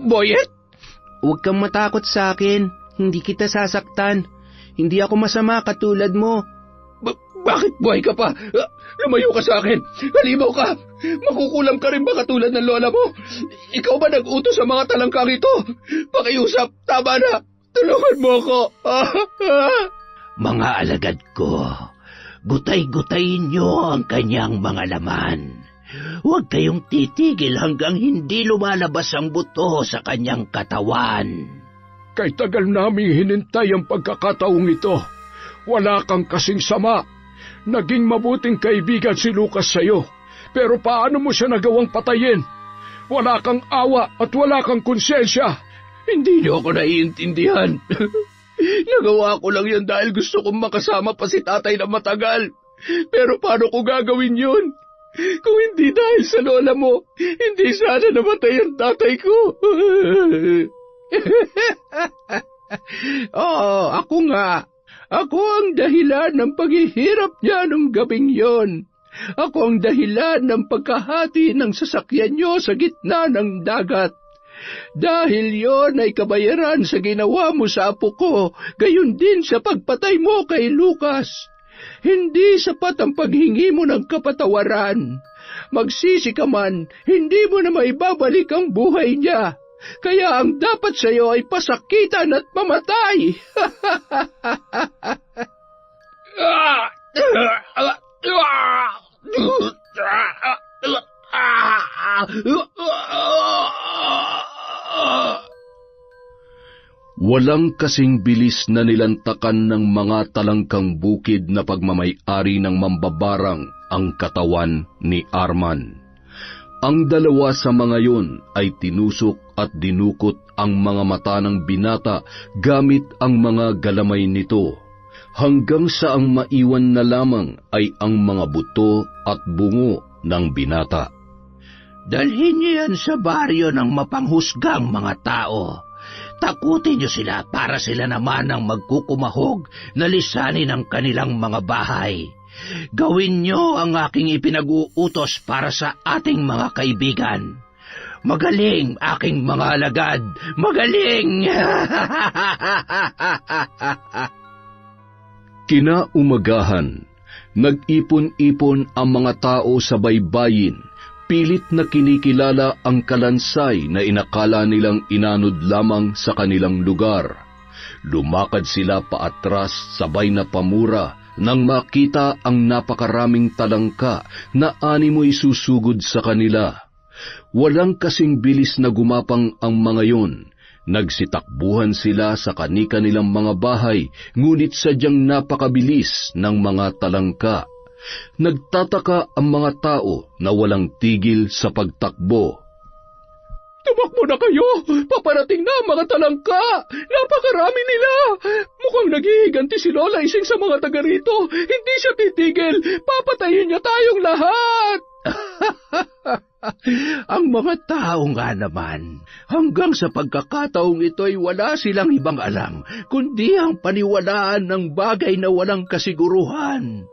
[SPEAKER 3] Boyet?
[SPEAKER 2] Huwag kang matakot sa akin. Hindi kita sasaktan. Hindi ako masama katulad mo.
[SPEAKER 3] Bakit buhay ka pa? Lumayo ka sa akin. Halimaw ka. Makukulam ka rin ba katulad ng lola mo? Ikaw ba nag-utos sa mga talangkang ito? Pakiusap, tama na. Tulungan mo ako.
[SPEAKER 4] Mga alagad ko, gutay-gutayin niyo ang kanyang mga laman. Huwag kayong titigil hanggang hindi lumalabas ang buto sa kanyang katawan.
[SPEAKER 2] Kay tagal naming hinintay ang pagkakataong ito. Wala kang kasing sama. Naging mabuting kaibigan si Lucas sa'yo. Pero paano mo siya nagawang patayin? Wala kang awa at wala kang konsensya.
[SPEAKER 3] Hindi niyo ako naiintindihan. Nagawa ko lang yan dahil gusto kong makasama pa si tatay na matagal. Pero paano ko gagawin yun? Kung hindi dahil sa lola mo, hindi sana namatay ang tatay ko.
[SPEAKER 2] Oo, ako nga. Ako ang dahilan ng paghihirap niya nung gabing yon. Ako ang dahilan ng pagkahati ng sasakyan niyo sa gitna ng dagat. Dahil yon ay kabayaran sa ginawa mo sa apo ko, gayon din sa pagpatay mo kay Lucas. Hindi sapat ang paghingi mo ng kapatawaran. Magsisi ka man, hindi mo na maibabalik ang buhay niya. Kaya ang dapat sa iyo ay pasakitan at mamatay.
[SPEAKER 1] Walang kasing bilis na nilantakan ng mga talangkang bukid na pagmamay-ari ng mambabarang ang katawan ni Arman. Ang dalawa sa mga yun ay tinusok at dinukot ang mga mata ng binata gamit ang mga galamay nito, hanggang sa ang maiwan na lamang ay ang mga buto at bungo ng binata.
[SPEAKER 4] Dalhin niyo yan sa baryo ng mapanghusgang mga tao. Takutin niyo sila para sila naman ang magkukumahog na lisanin ang kanilang mga bahay. Gawin niyo ang aking ipinag-uutos para sa ating mga kaibigan. Magaling, aking mga alagad! Magaling!
[SPEAKER 1] Kinaumagahan, nag-ipon-ipon ang mga tao sa baybayin, pilit na kinikilala ang kalansay na inakala nilang inanod lamang sa kanilang lugar. Lumakad sila paatras sabay na pamura nang makita ang napakaraming talangka na animoy susugod sa kanila. Walang kasing bilis na gumapang ang mga yon. Nagsitakbuhan sila sa kani-kanilang mga bahay, ngunit sadyang napakabilis ng mga talangka. Nagtataka ang mga tao na walang tigil sa pagtakbo.
[SPEAKER 2] Tumakbo na kayo! Paparating na ang mga talangka! Napakarami nila! Mukhang naghihiganti si Lola Ising sa mga taga rito. Hindi siya titigil. Papatayin niya tayong lahat!
[SPEAKER 4] Ang mga tao nga naman, hanggang sa pagkakataong ito'y wala silang ibang alam, kundi ang paniwalaan ng bagay na walang kasiguruhan.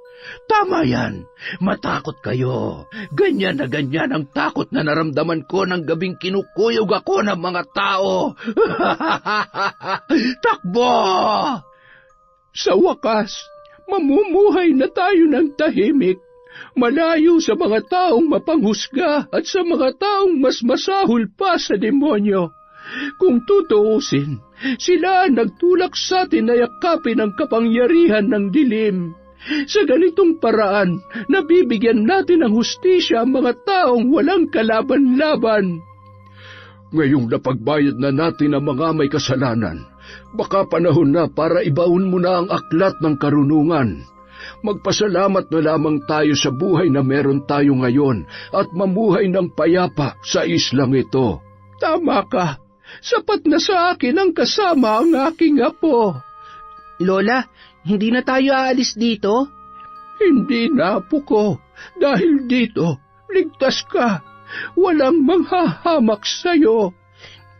[SPEAKER 4] Tama yan, matakot kayo. Ganyan na ganyan ang takot na naramdaman ko ng gabing kinukuyog ako ng mga tao. Takbo!
[SPEAKER 2] Sa wakas, mamumuhay na tayo ng tahimik, malayo sa mga taong mapanghusga at sa mga taong mas masahol pa sa demonyo. Kung tutuusin, sila ang nagtulak sa atin na yakapin ang kapangyarihan ng dilim. Sa ganitong paraan, nabibigyan natin ng hustisya ang mga taong walang kalaban-laban.
[SPEAKER 3] Ngayong napagbayad na natin ang mga may kasalanan, baka panahon na para ibaon mo na ang aklat ng karunungan. Magpasalamat na lamang tayo sa buhay na meron tayo ngayon at mamuhay ng payapa sa islang ito.
[SPEAKER 2] Tama ka. Sapat na sa akin ang kasama ang aking apo.
[SPEAKER 5] Lola, hindi na tayo aalis dito?
[SPEAKER 2] Hindi na, apo ko. Dahil dito, ligtas ka. Walang manghahamak sa'yo.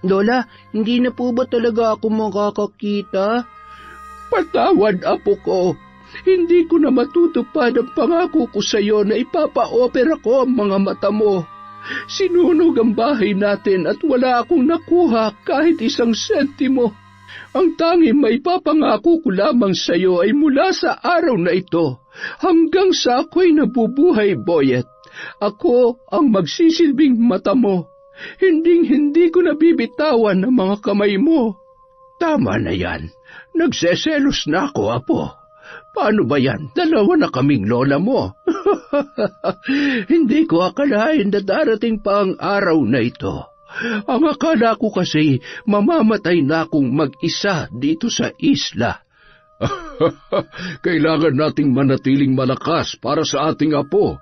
[SPEAKER 5] Lola, hindi na po ba talaga ako makakakita?
[SPEAKER 2] Patawad, apo ko. Hindi ko na matutupad ang pangako ko sa'yo na ipapa-opera ko ang mga mata mo. Sinunog ang bahay natin at wala akong nakuha kahit isang sentimo. Ang tanging maipapangako ko lamang sa iyo ay mula sa araw na ito hanggang sa ako'y nabubuhay, Boyet. Ako ang magsisilbing mata mo. Hinding-hindi ko nabibitawan ang mga kamay mo.
[SPEAKER 4] Tama na yan. Nagseselos na ako, apo. Paano ba yan? Dalawa na kaming lola mo. Hindi ko akalain na darating pa ang araw na ito. Ang akala ko kasi mamamatay na akong mag-isa dito sa isla.
[SPEAKER 3] Kailangan nating manatiling malakas para sa ating apo.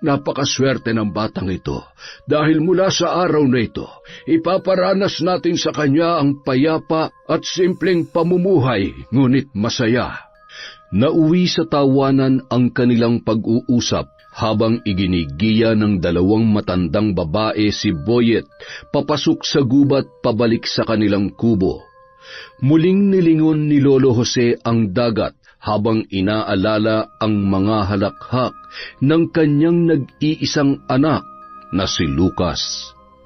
[SPEAKER 3] Napakaswerte ng batang ito dahil mula sa araw na ito, ipaparanas natin sa kanya ang payapa at simpleng pamumuhay, ngunit masaya.
[SPEAKER 1] Nauwi sa tawanan ang kanilang pag-uusap habang iginigiya ng dalawang matandang babae si Boyet papasok sa gubat pabalik sa kanilang kubo. Muling nilingon ni Lolo Jose ang dagat habang inaalala ang mga halakhak ng kanyang nag-iisang anak na si Lucas.